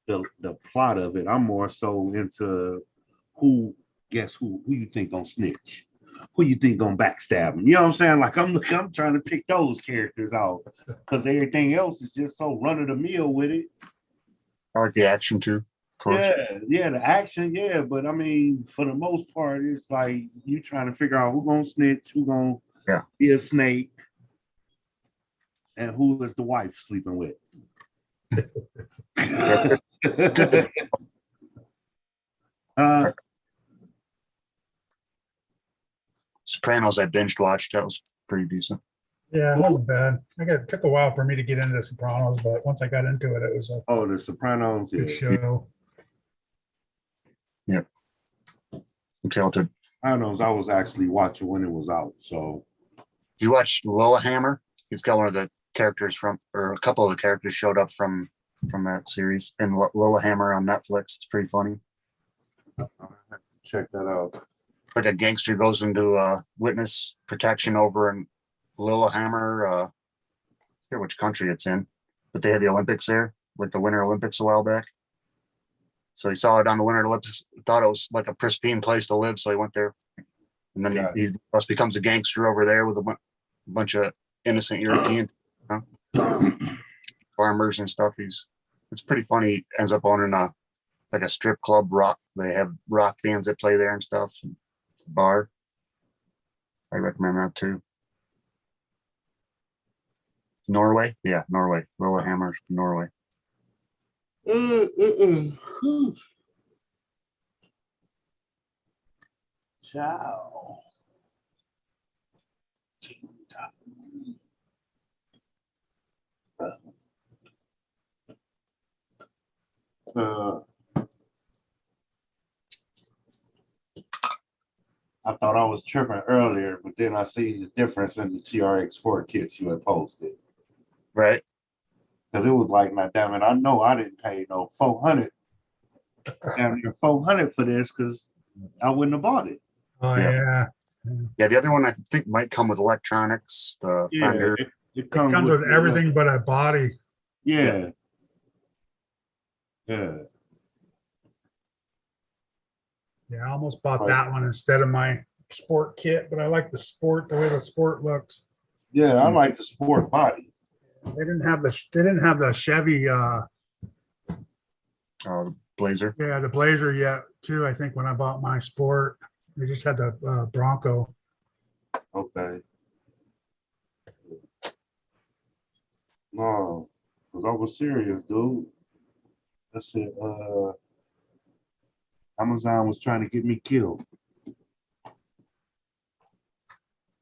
the plot of it. I'm more so into who you think gonna snitch, who you think gonna backstab him. You know what I'm saying? Like I'm trying to pick those characters out because everything else is just so run of the mill with it. I like the action too. Of course. Yeah, the action, yeah, but I mean, for the most part, it's like you trying to figure out who gonna snitch, who gonna be a snake, and who is the wife sleeping with. Sopranos I binged watched. That was pretty decent. yeah, it wasn't bad. It took a while for me to get into The Sopranos, but once I got into it, it was a The Sopranos, good yeah. show. Yeah. Talented. Sopranos, I was actually watching when it was out. So Did you watch Lilyhammer? He's got one of the characters from, or a couple of the characters showed up from that series in Lilyhammer on Netflix. It's pretty funny. I'll have to check that out. Like a gangster goes into witness protection over in Lilyhammer. I forget which country it's in, but they had the Olympics there, like the Winter Olympics a while back. So he saw it on the Winter Olympics, thought it was like a pristine place to live, so he went there. And then he thus becomes a gangster over there with a bunch of innocent European farmers and stuff. It's pretty funny. He ends up owning a strip club. Rock. They have rock bands that play there and stuff. And bar. I recommend that too. Norway, yeah, Norway. Lilyhammer, Norway. Ciao. I thought I was tripping earlier, but then I see the difference in the TRX4 kits you had posted. Right. Because it was like, now, damn it, I know I didn't pay no 400. Damn near 400 for this because I wouldn't have bought it. Oh yeah. Yeah, the other one I think might come with electronics. The Fender. It comes with everything but a body. Yeah. Yeah, I almost bought that one instead of my sport kit, but I like the sport, the way the sport looks. Yeah, I like the sport body. They didn't have the Chevy, The Blazer. yeah, the Blazer yet too, I think when I bought my sport. They just had the Bronco. Okay. No, because I was serious, dude. That shit, Amazon was trying to get me killed.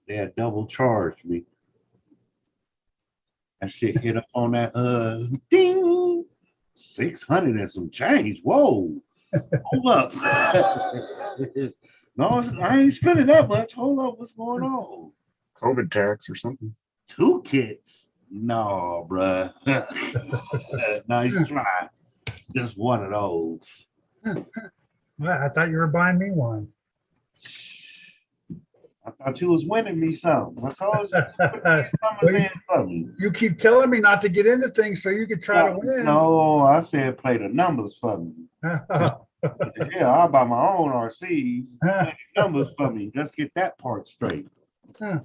They had double charged me. That shit hit up on that ding 600 and some change. Whoa. Hold up. No, I ain't spending that much. Hold up, what's going on? COVID tax or something. 2 kits? No, bruh. Nice try. Just one of those. Well, I thought you were buying me one. I thought you was winning me something. I told you. Well, you keep telling me not to get into things so you could try to win. No, I said play the numbers for me. Yeah, I'll buy my own RCs. Play the numbers for me. Let's get that part straight. Huh.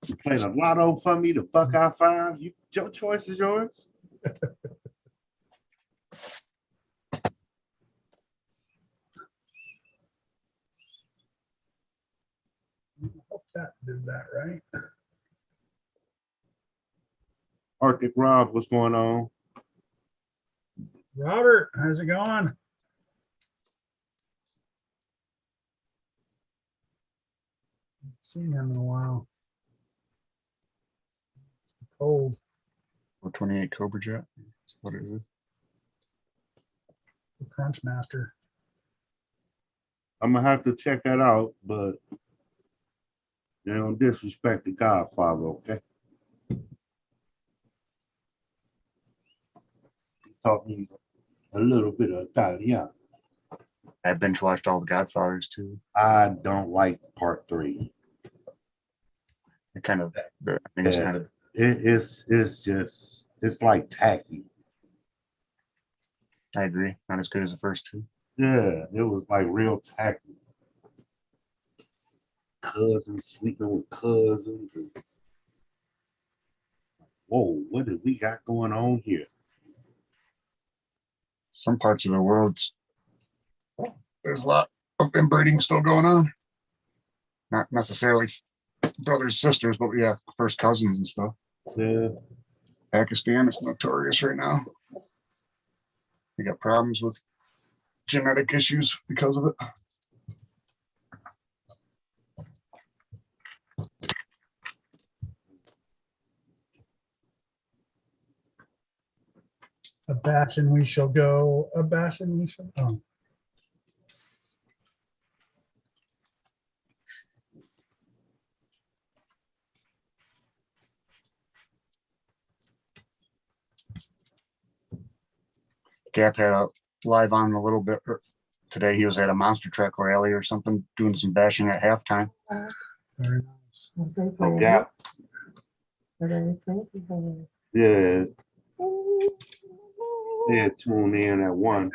You play the lotto for me, the Buckeye 5. Your choice is yours. I hope that did that right. Arctic Rob, what's going on? Robert, how's it going? Haven't seen him in a while. It's cold. 428 Cobra Jet. That's what it is. The Crunch Master. I'm gonna have to check that out, but you don't disrespect the Godfather, okay? He taught me a little bit of Italian. I binge watched all the Godfathers too. I don't like part 3. It kind of, I think it's Yeah. kind of, It's like tacky. I agree. Not as good as the first two. Yeah, it was like real tacky. Cousins sleeping with cousins. And, whoa, what did we got going on here? Some parts of the world, there's a lot of inbreeding still going on. Not necessarily brothers, sisters, but yeah, first cousins and stuff. Yeah, Pakistan is notorious right now. They got problems with genetic issues because of it. A bash and we shall go. A bash and we shall go. Gap had a live on a little bit today. He was at a monster truck rally or something, doing some bashing at halftime. Very nice. oh, yeah, yeah. Yeah, tune in at 1.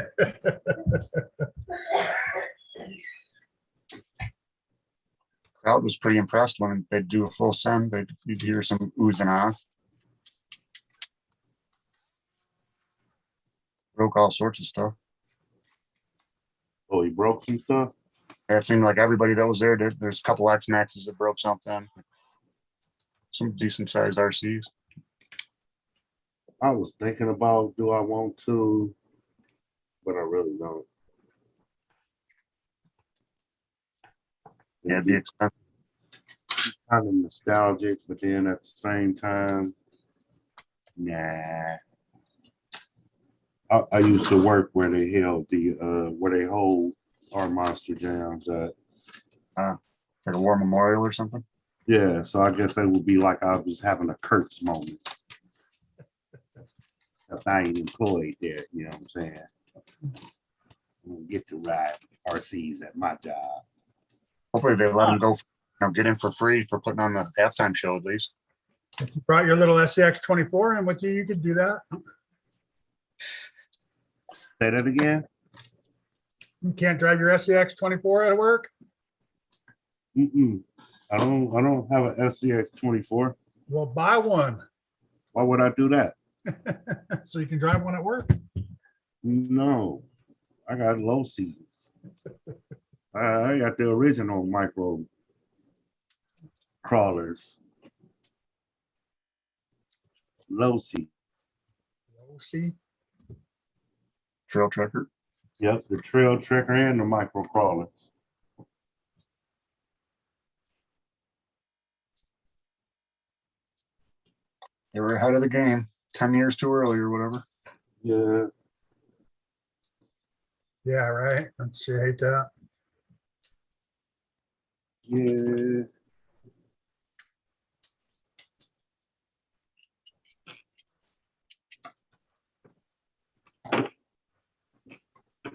Crowd was pretty impressed when they'd do a full send. You'd hear some oohs and ahs. Broke all sorts of stuff. Oh, he broke some stuff? Yeah, it seemed like everybody that was there, there's a couple X-Maxes that broke something. Some decent sized RCs. I was thinking about, do I want to? But I really don't. Yeah, the expense. Kind of nostalgic, but then at the same time, nah. I used to work where they held where they hold our monster jams at. Like a war memorial or something. Yeah, so I guess it would be like I was having a Kurtz moment. If I ain't employed there, you know what I'm saying? I don't get to ride RCs at my job. Hopefully they let them go, get in for free for putting on the halftime show at least. If you brought your little SCX 24 in with you, you could do that. Say that again? You can't drive your SCX 24 at work? Mm-mm. I don't have an SCX 24. Well, buy one Why would I do that? so you can drive one at work. No, I got low seas. I got the original micro crawlers, low sea. See, Trail Trekker. Yep, the trail trekker and the micro crawlers. They were ahead of the game, 10 years too early or whatever. Yeah, yeah, right. Don't you hate that? yeah.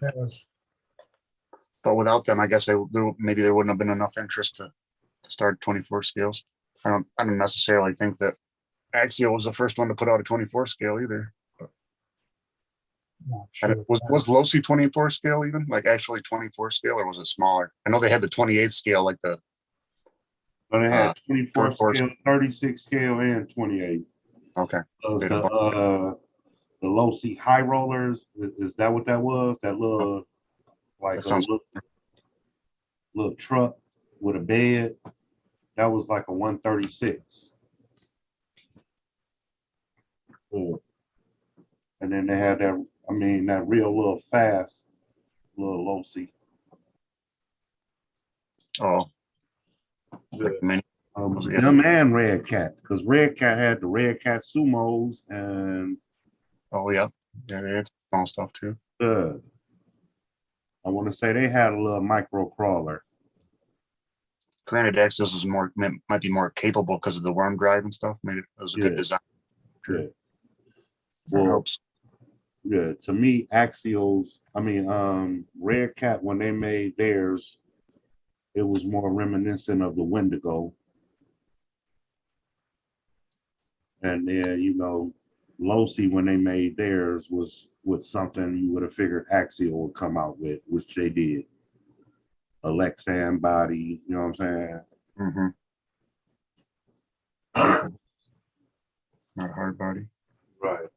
That was But without them, I guess maybe there wouldn't have been enough interest to start 24 scales. I don't necessarily think that Axial was the first one to put out a 24 scale either. not And sure. was Losi 24 scale even like actually 24 scale, or was it smaller? I know they had the 28 scale, like the But they had 24 short course. scale, 36 scale, and 28. Okay. Those They had a the low seat high rollers. Is that what that was? That little like That a sounds- little truck with a bed. That was like a 136. And then they had that, I mean, that real little fast little low seat. Oh, Yeah. I mean, Yeah. Them and Red Cat, because Red Cat had the Red Cat Sumos and oh yeah, yeah, they had small stuff too. I want to say they had a little micro crawler. Granted, Axios was might be more capable because of the worm drive and stuff. Made it was a good Yeah. design. Sure. Yeah. That Well, helps. yeah, to me, Axios, I mean, Red Cat, when they made theirs, it was more reminiscent of the Wendigo. And then, you know, Losi, when they made theirs, was with something you would have figured Axial would come out with, which they did. A Lexan body, you know what I'm saying? Mm-hmm. Not hard body. Right.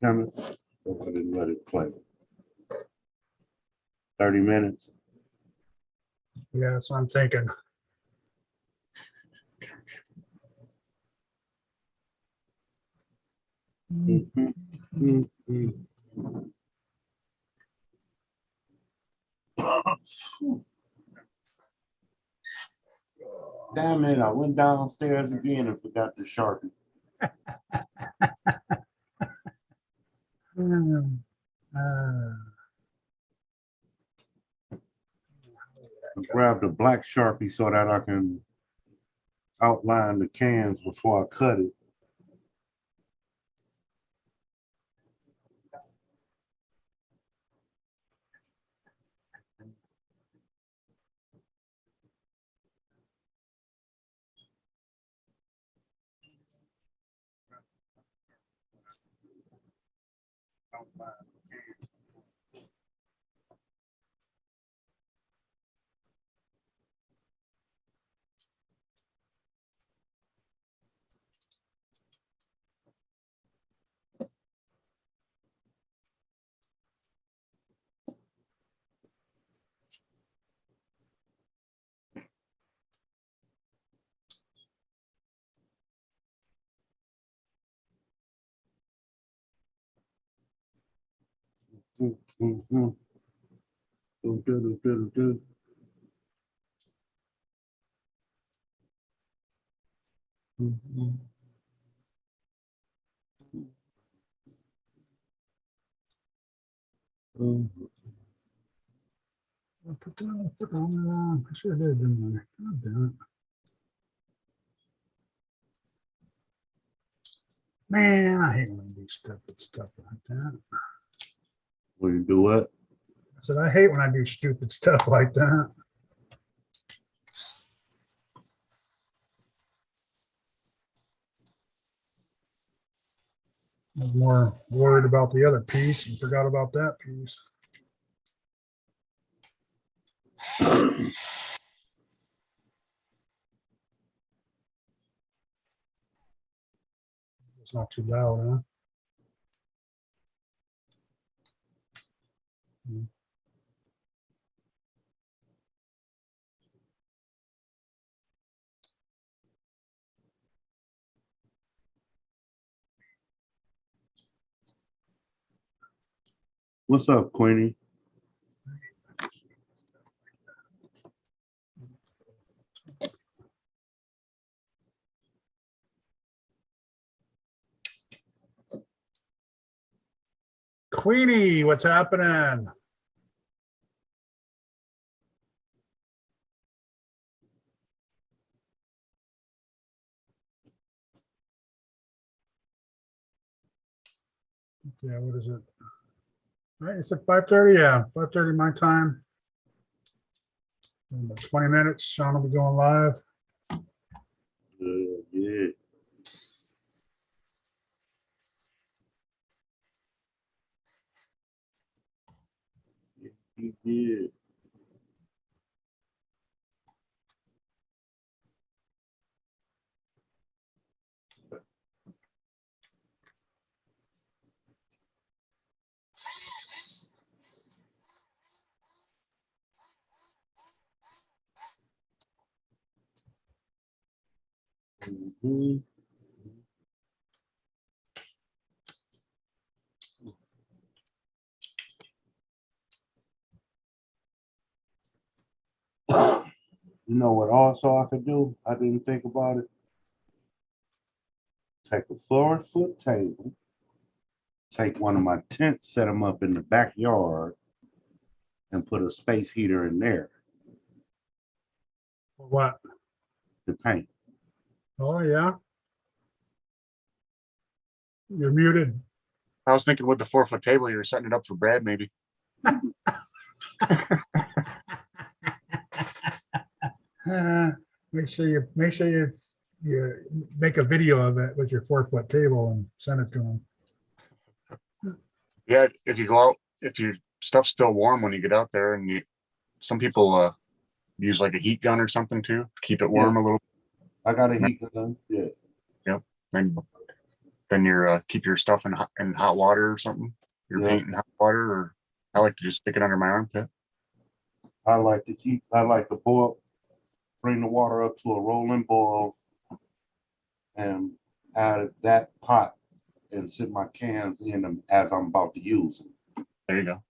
Damn it. I didn't let it play. 30 minutes. Yeah, that's what I'm thinking. Damn it, I went downstairs again and forgot the Sharpie. Grab the black Sharpie so that I can outline the cans before I cut it. Mhm. Do. Mhm. Mhm. I put that on the foot on the wrong. I sure did, didn't I? God damn it. Man, I hate when I do stuff like that. Will you do what? I said, I hate when I do stupid stuff like that. I was more worried about the other piece and forgot about that piece. It's not too loud, huh? What's up, Queenie? Queenie, what's happening? Yeah, what is it? All right, it's at 5:30. Yeah, 5:30 my time. In about 20 minutes, Sean will be going live. Yeah. He did. Mhm. You know what also I could do? I didn't think about it. Take a 4-foot table, take one of my tents, set them up in the backyard, and put a space heater in there For what? to paint. Oh, yeah. You're muted. I was thinking with the 4-foot table, you were setting it up for Brad, maybe. Make sure you you make a video of it with your 4-foot table and send it to him. Yeah, if you go out, if your stuff's still warm when you get out there, and some people use like a heat gun or something too, keep it warm a little. I got a heat gun. Yeah. Then you're keep your stuff in hot water or something. Your Yeah. paint in hot water, or I like to just stick it under my armpit. I like to boil, bring the water up to a rolling boil and add that pot and sit my cans in them as I'm about to use them. There you go.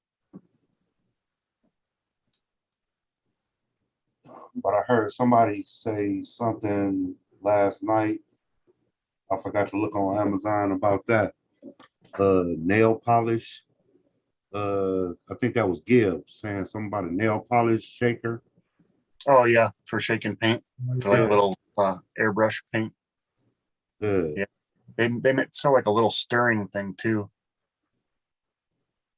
But I heard somebody say something last night. I forgot to look on Amazon about that. nail polish. I think that was Gibbs saying something about a nail polish shaker. Oh yeah, for shaking paint, for like Yeah. a little airbrush paint. Yeah. They sell like a little stirring thing too.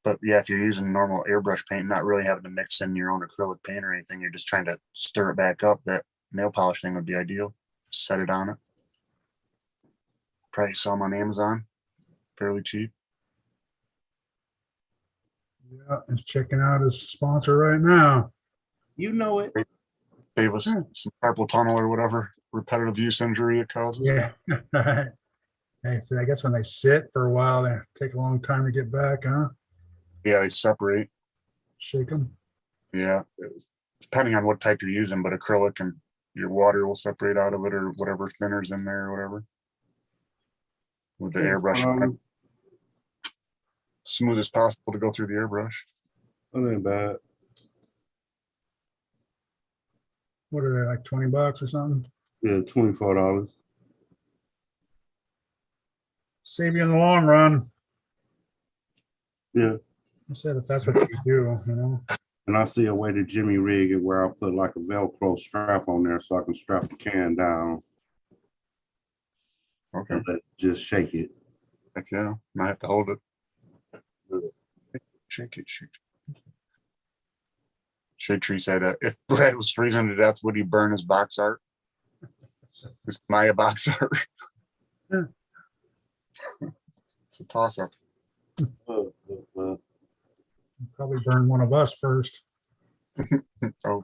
But yeah, if you're using normal airbrush paint, not really having to mix in your own acrylic paint or anything, you're just trying to stir it back up. That nail polish thing would be ideal. Set it on it. Probably sell them on Amazon, fairly cheap. Yeah, it's checking out his sponsor right now. You know it. Save us some carpal tunnel or whatever repetitive use injury it causes. Yeah. Right. Hey, so I guess when they sit for a while, they take a long time to get back, huh? Yeah, they separate. Shake them. Yeah, depending on what type you're using, but acrylic and your water will separate out of it or whatever thinner's in there or whatever. With the airbrush, smooth as possible to go through the airbrush. That ain't bad. What are they, like $20 or something? Yeah, $24. Save you in the long run. Yeah. I said if that's what you do, And I see a way to Jimmy rig it where I put like a Velcro strap on there so I can strap the can down Okay. and just shake it. Heck yeah. Might have to hold it. Shake it, shake it. Shade Tree said, if Brad was freezing to death, would he burn his box art? It's Maya box art. It's a toss up. Probably burn one of us first. Oh,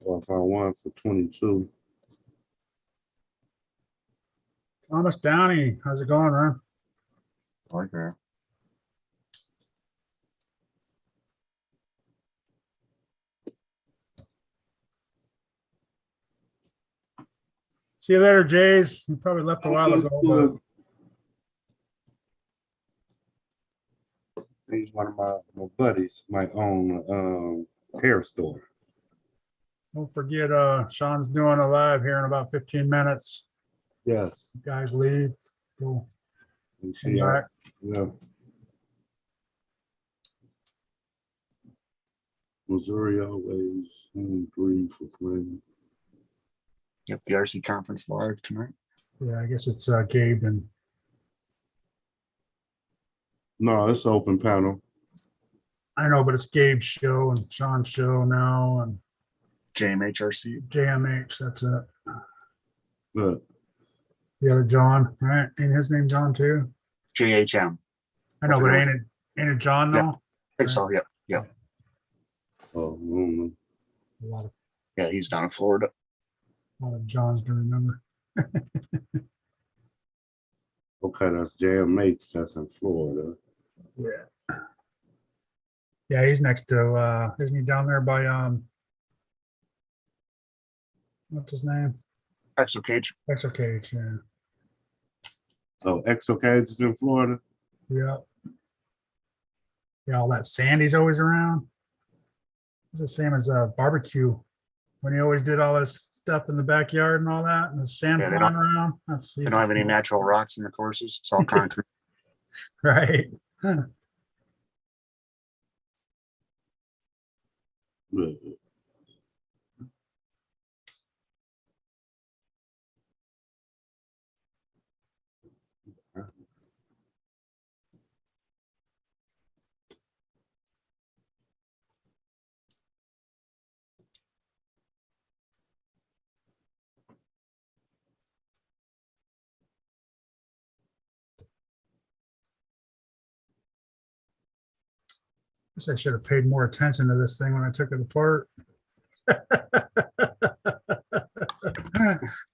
Or if I want for 22. Thomas Downey, how's it going, Ron? I like that. See you later, Jays. You probably left a while ago, but He's one of my buddies, might own hair store. don't forget, Sean's doing a live here in about 15 minutes. Yes. You guys leave. Go And come she, back. yeah. Missouri always agree for playing. Yep, the RC conference live tonight. Yeah, I guess it's Gabe and No, it's open panel. I know, but it's Gabe's show and Sean's show now and JMHRC. JMH. That's it. But The other John, right? Ain't his name John too? JHM. I know, but forgot ain't it John Yeah. though? I think so. Yeah. oh, I don't know. A lot of Yeah, he's down in Florida. Johns to remember. Okay, that's JMH. That's in Florida. Yeah. Yeah, he's next to isn't he down there by what's his name? Axel Cage. Exo Cage, yeah. Oh, Exocage is in Florida. Yeah. Yeah, all that sand he's always around. It's the same as barbecue. When he always did all this stuff in the backyard and all that, and the sand Yeah, they flying around. That's They don't have any natural rocks in the courses. It's all concrete. right. But Guess I should have paid more attention to this thing when I took it apart.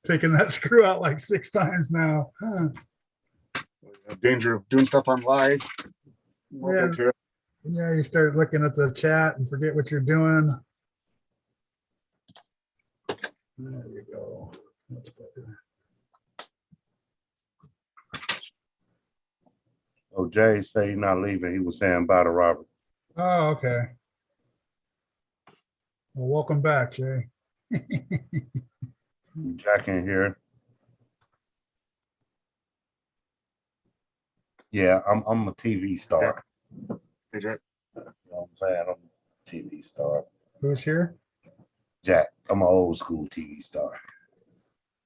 Taking that screw out like 6 times now. Danger of doing stuff on live. We'll Yeah. get to it. Yeah, you start looking at the chat and forget what you're doing. There you go. That's better. Oh, Jay say he's not leaving. He was saying bye to Robert. Oh, okay. Well, welcome back, Jay. Jack in here. Yeah, I'm a TV star. Hey, Jack. You know what I'm saying? I'm a TV star. Who's here? Jack, I'm an old school TV star.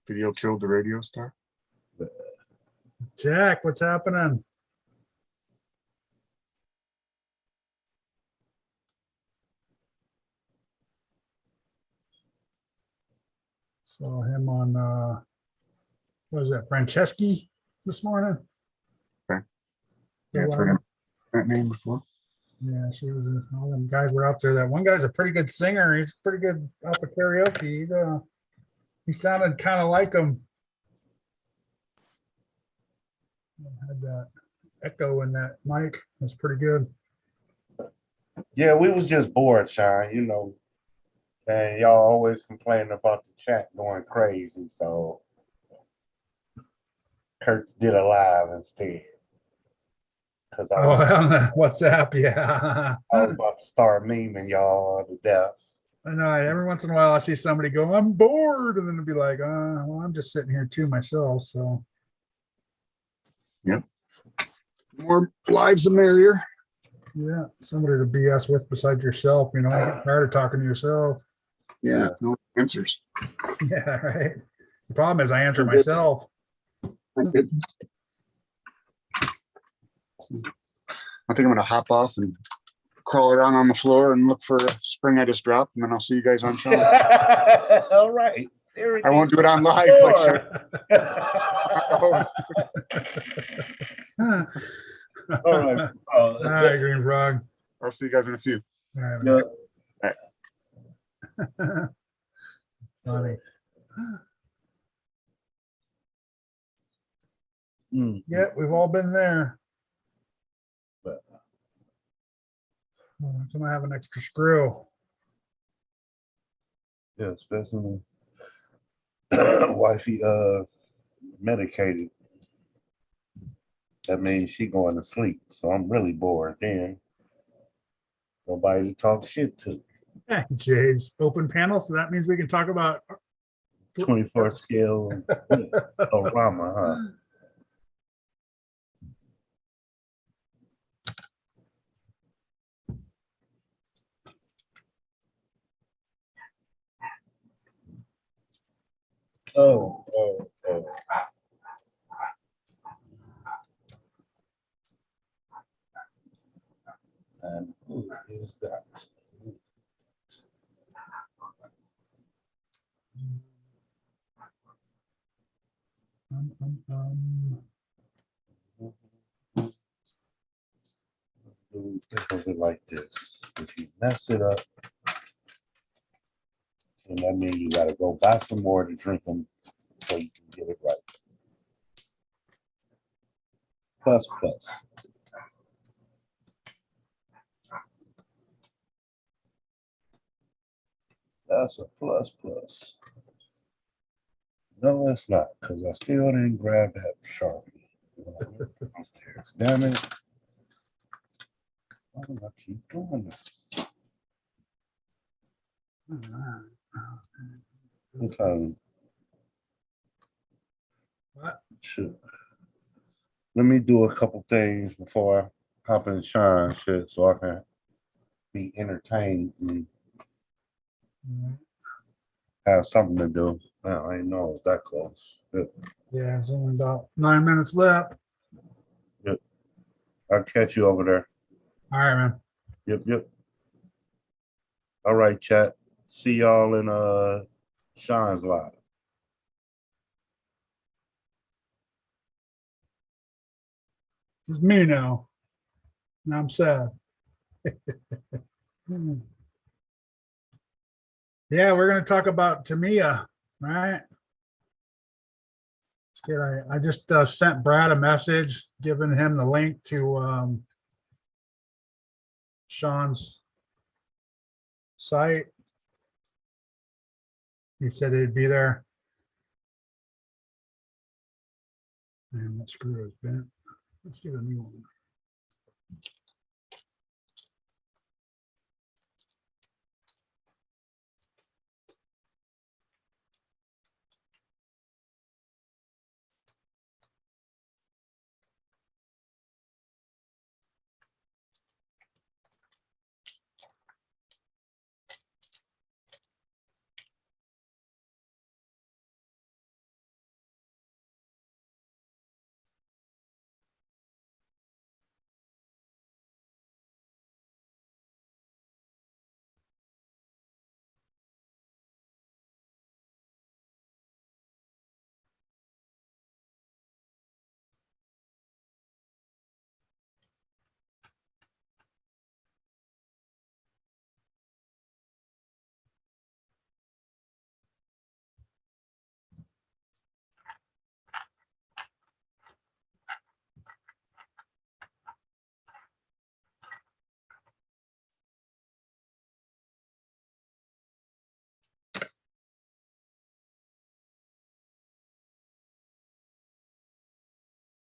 Video killed the radio star. Jack, what's happening? Saw him on, what was that, Franceschi this morning? Okay. Yeah, I've heard that name before. Yeah, she was, all them guys were out there. That one guy's a pretty good singer. He's pretty good out the karaoke. He sounded kind of like him. Had that echo in that mic. It was pretty good. Yeah, we was just bored, Sean, you know. And y'all always complaining about the chat going crazy, so Kurtz did a live instead. Cause Oh, on the WhatsApp, yeah. I was about to start memeing y'all to death. I know. Every once in a while, I see somebody go, "I'm bored," and then it'll be like, "Well, I'm just sitting here too myself." So, Yep. More lives, the merrier. yeah, somebody to BS with besides yourself. You know, you get tired of talking to yourself. Yeah. No answers. Yeah, right. The problem is, I answer myself. I think I'm gonna hop off and crawl around on the floor and look for a spring I just dropped, and then I'll see you guys on Sean. All right. I won't do it on live like Sean. All right. All right, Green Frog. I'll see you guys in a few. All right, Yeah. man. Funny. Mm. Yeah, we've all been there. But- I'm gonna have an extra screw. Yeah, especially wifey medicated. That means she going to sleep. So I'm really bored then. Nobody to talk shit to. Jay's open panel, so that means we can talk about 24 scale Orama, huh? Oh. And who is that? Think of it like this. If you mess it up, then that means you gotta go buy some more to drink them so you can get it right. Plus. That's a plus. No, it's not, because I still didn't grab that Sharpie when I went downstairs. Damn it. Why do I keep doing this? Okay. What? Shoot. Let me do a couple things before I hop in Sean shit so I can be entertained and have something to do. Man, I didn't know it was that close. Yep. Yeah, it's only about 9 minutes left. I'll catch you over there. All right, man. Yep. All right, chat. See y'all in Sean's live. It's me now. Now I'm sad. Yeah, we're going to talk about Tamiya, right? It's good. I just sent Brad a message, giving him the link to Sean's site. He said he'd be there. Man, that screw is bent. Let's get a new one.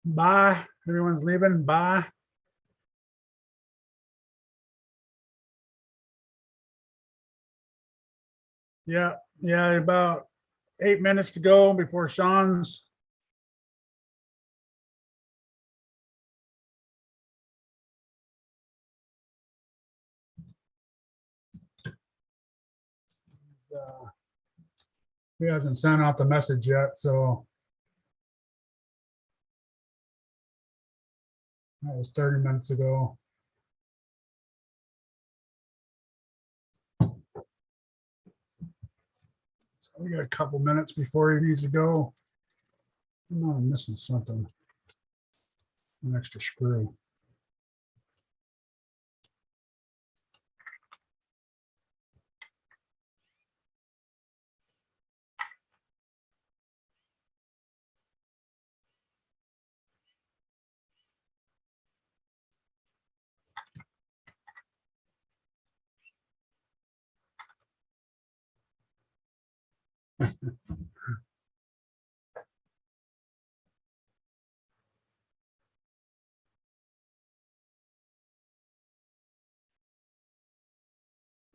Bye. Everyone's leaving. Bye. Yeah, yeah, about 8 minutes to go before Sean's. He hasn't sent out the message yet, so. That was 30 minutes ago. So we got a couple minutes before he needs to go. I'm missing something. An extra screw.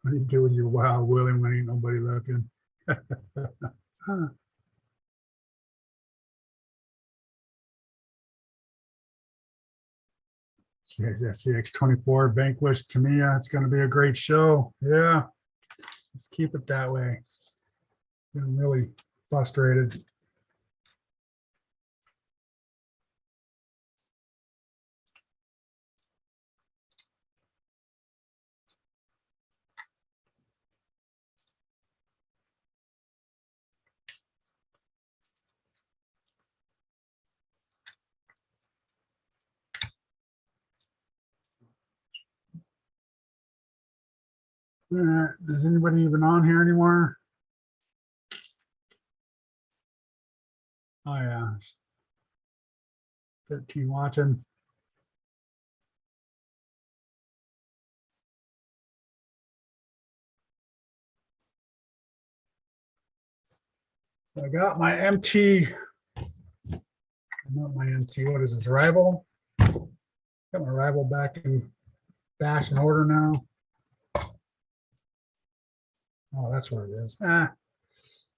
What do you do with your Wild Willie when ain't nobody looking? Huh. CX24 Vanquish Tamiya. It's going to be a great show. Yeah, let's keep it that way. I'm really frustrated. All right, is anybody even on here anymore? Oh yeah, 13 watching. So I got my MT, not my MT, what is this, Rival? Got my Rival back in bash in order now. Oh, that's where it is. Ah,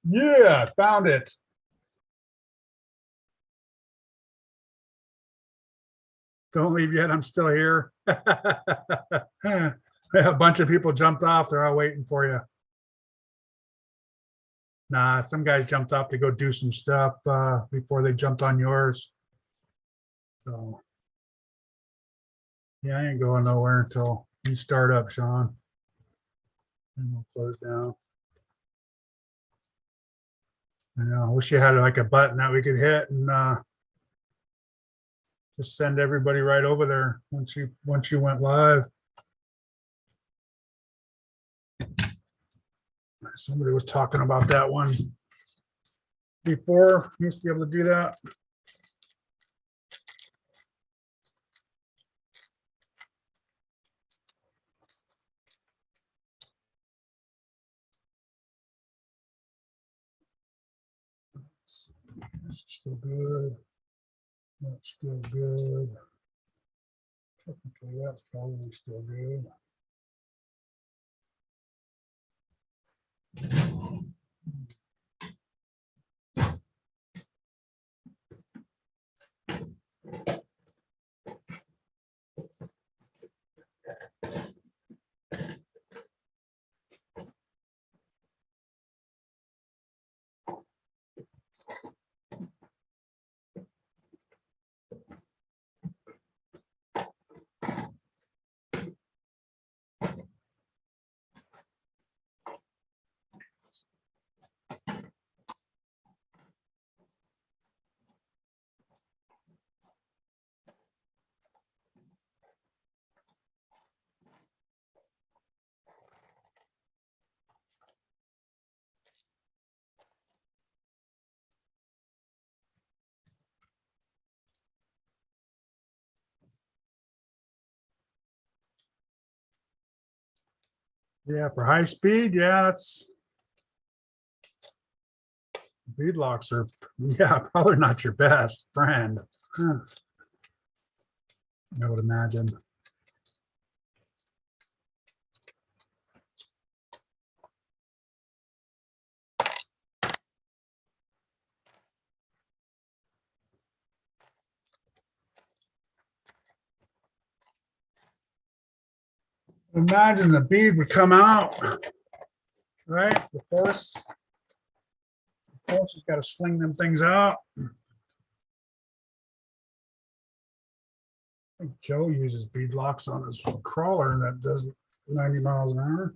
yeah, found it. Don't leave yet, I'm still here. A bunch of people jumped off, they're all waiting for you. Nah, some guys jumped off to go do some stuff before they jumped on yours. So. Yeah, I ain't going nowhere until you start up, Sean. And we'll close down. I know, I wish you had like a button that we could hit and just send everybody right over there once you went live. Somebody was talking about that one. before, used to be able to do that. That's still good. That's still good. Technically, that's probably still good. Yeah, for high speed, yeah, that's beadlocks are, yeah, probably not your best friend. Huh. I would imagine. Imagine the bead would come out, right? The force has got to sling them things out. I think Joe uses beadlocks on his crawler that does 90 miles an hour.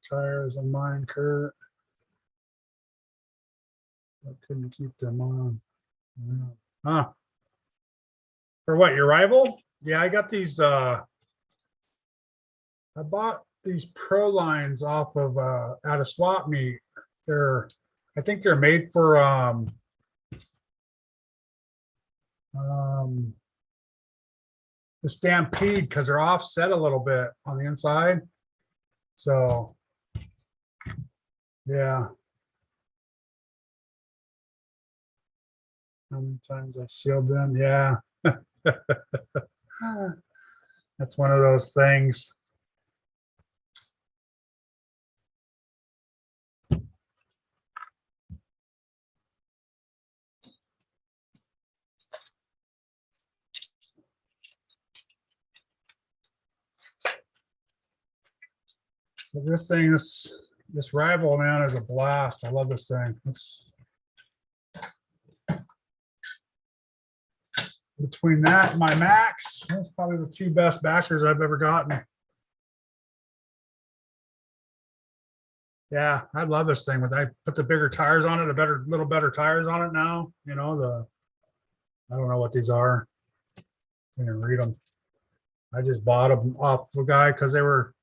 Tires on mine, Kurt. I couldn't keep them on. Yeah. Huh. For what, your rival? Yeah, I got these I bought these Pro lines off of at a swap meet. I think they're made for the Stampede because they're offset a little bit on the inside. So yeah. How many times I sealed them? Yeah. That's one of those things. But this thing, this rival, man, is a blast. I love this thing. Between that and my Max, that's probably the two best bashers I've ever gotten. Yeah, I love this thing. When I put the bigger tires on it, little better tires on it now. You know, I don't know what these are. I can read them. I just bought them off the guy because they were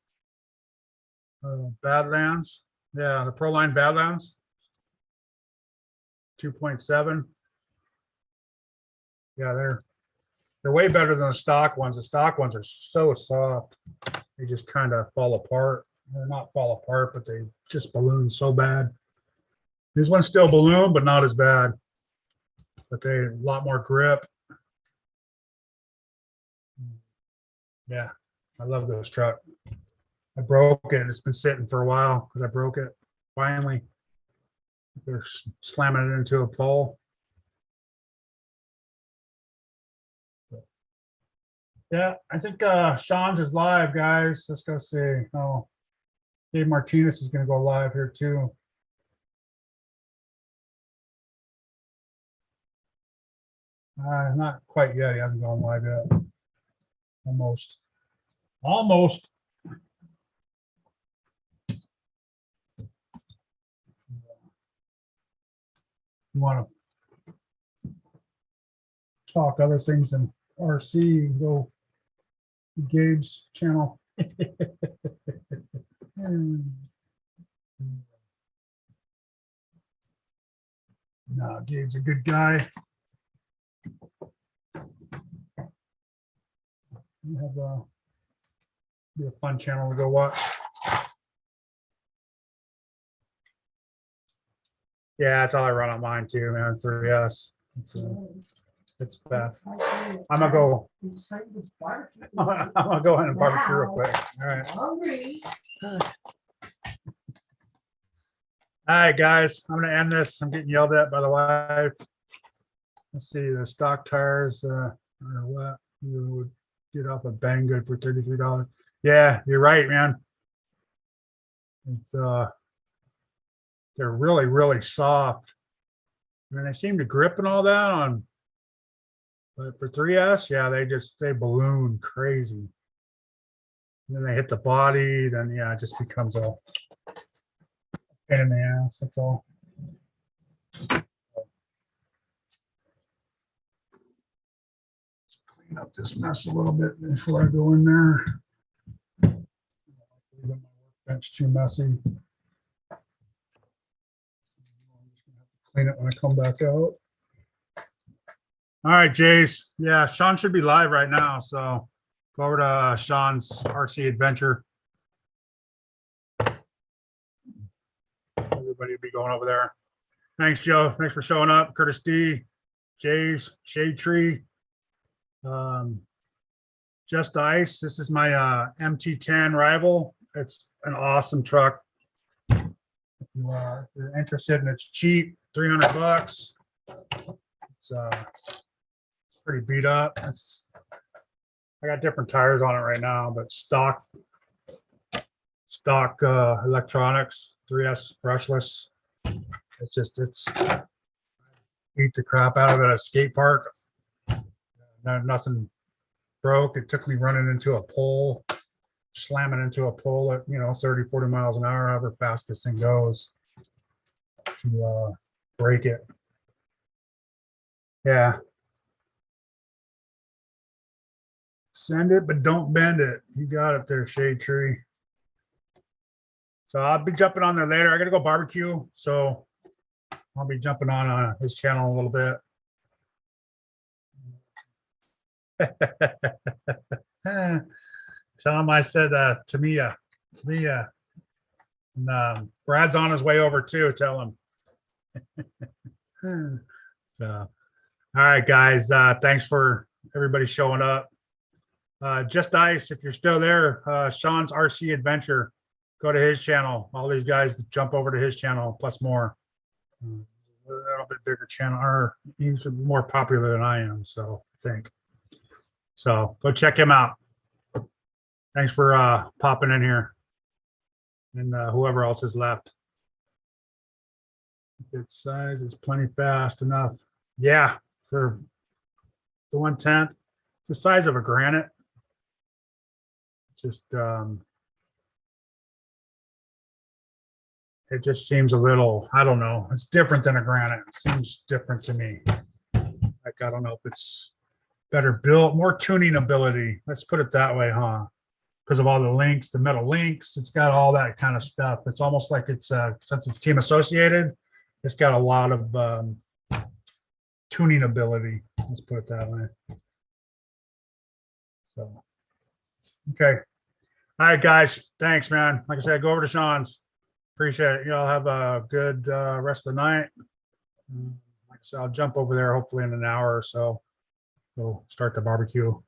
Badlands. Yeah, the Proline Badlands. 2.7. Yeah, they're way better than the stock ones. The stock ones are so soft. They just kind of fall apart. They're not fall apart, but they just balloon so bad. These ones still balloon, but not as bad. But they a lot more grip. Yeah, I love this truck. I broke it. It's been sitting for a while because I broke it. Finally, they're slamming it into a pole. Yeah, I think Sean's is live, guys. Let's go see. Oh, Dave Martinez is going to go live here too. Not quite yet. He hasn't gone live yet. Almost. Almost. you want to talk other things than RC, go to Gabe's channel. No, Gabe's a good guy. You have be a fun channel to go watch. Yeah, that's all I run on mine too, man. 3S. It's best. I'm gonna go. I'm gonna go in and barbecue real quick. All right. Hungry. All right, guys. I'm gonna end this. I'm getting yelled at by the wife. Let's see the stock tires. Or what? You would get off a Banggood for $33. Yeah, you're right, man. It's they're really, really soft. I mean, they seem to grip and all that on, but for 3S, yeah, they balloon crazy. And then they hit the body, then yeah, it just becomes a pain in the ass. That's all. Clean up this mess a little bit before I go in there. Bench too messy. Clean it when I come back out. All right, Jace. Yeah, Sean should be live right now. So go over to Sean's RC Adventure. Everybody will be going over there. Thanks, Joe. Thanks for showing up. Curtis D, Jays, Shade Tree. Just Ice. This is my MT10 rival. It's an awesome truck. If you're interested and it's cheap, $300. It's pretty beat up. I got different tires on it right now, but stock electronics, 3S brushless. It's beat the crap out of it at a skate park. Nothing broke. It took me running into a pole, slamming into a pole at 30, 40 miles an hour, however fast this thing goes, to break it. Yeah. Send it, but don't bend it. You got it there, Shade Tree. So I'll be jumping on there later. I gotta go barbecue, so I'll be jumping on his channel a little bit. Tell him I said Tamiya. And Brad's on his way over too. Tell him. So, all right, guys. Thanks for everybody showing up. Just Ice, if you're still there, Sean's RC Adventure, go to his channel. All these guys jump over to his channel, plus more. A little bit bigger channel, or he's more popular than I am, so I think. So go check him out. Thanks for popping in here. And whoever else is left. Good size, it's plenty fast enough. Yeah, for the 1/10, it's the size of a granite. Just it just seems a little, I don't know, it's different than a granite. It seems different to me. Like, I don't know if it's better built, more tuning ability. Let's put it that way, huh? Because of all the links, the metal links, it's got all that kind of stuff. It's almost like it's since it's team associated, it's got a lot of tuning ability. Let's put it that way. So, okay. All right, guys. Thanks, man. Like I said, go over to Sean's. Appreciate it. Y'all have a good rest of the night. Like I said, I'll jump over there hopefully in an hour or so. We'll start the barbecue.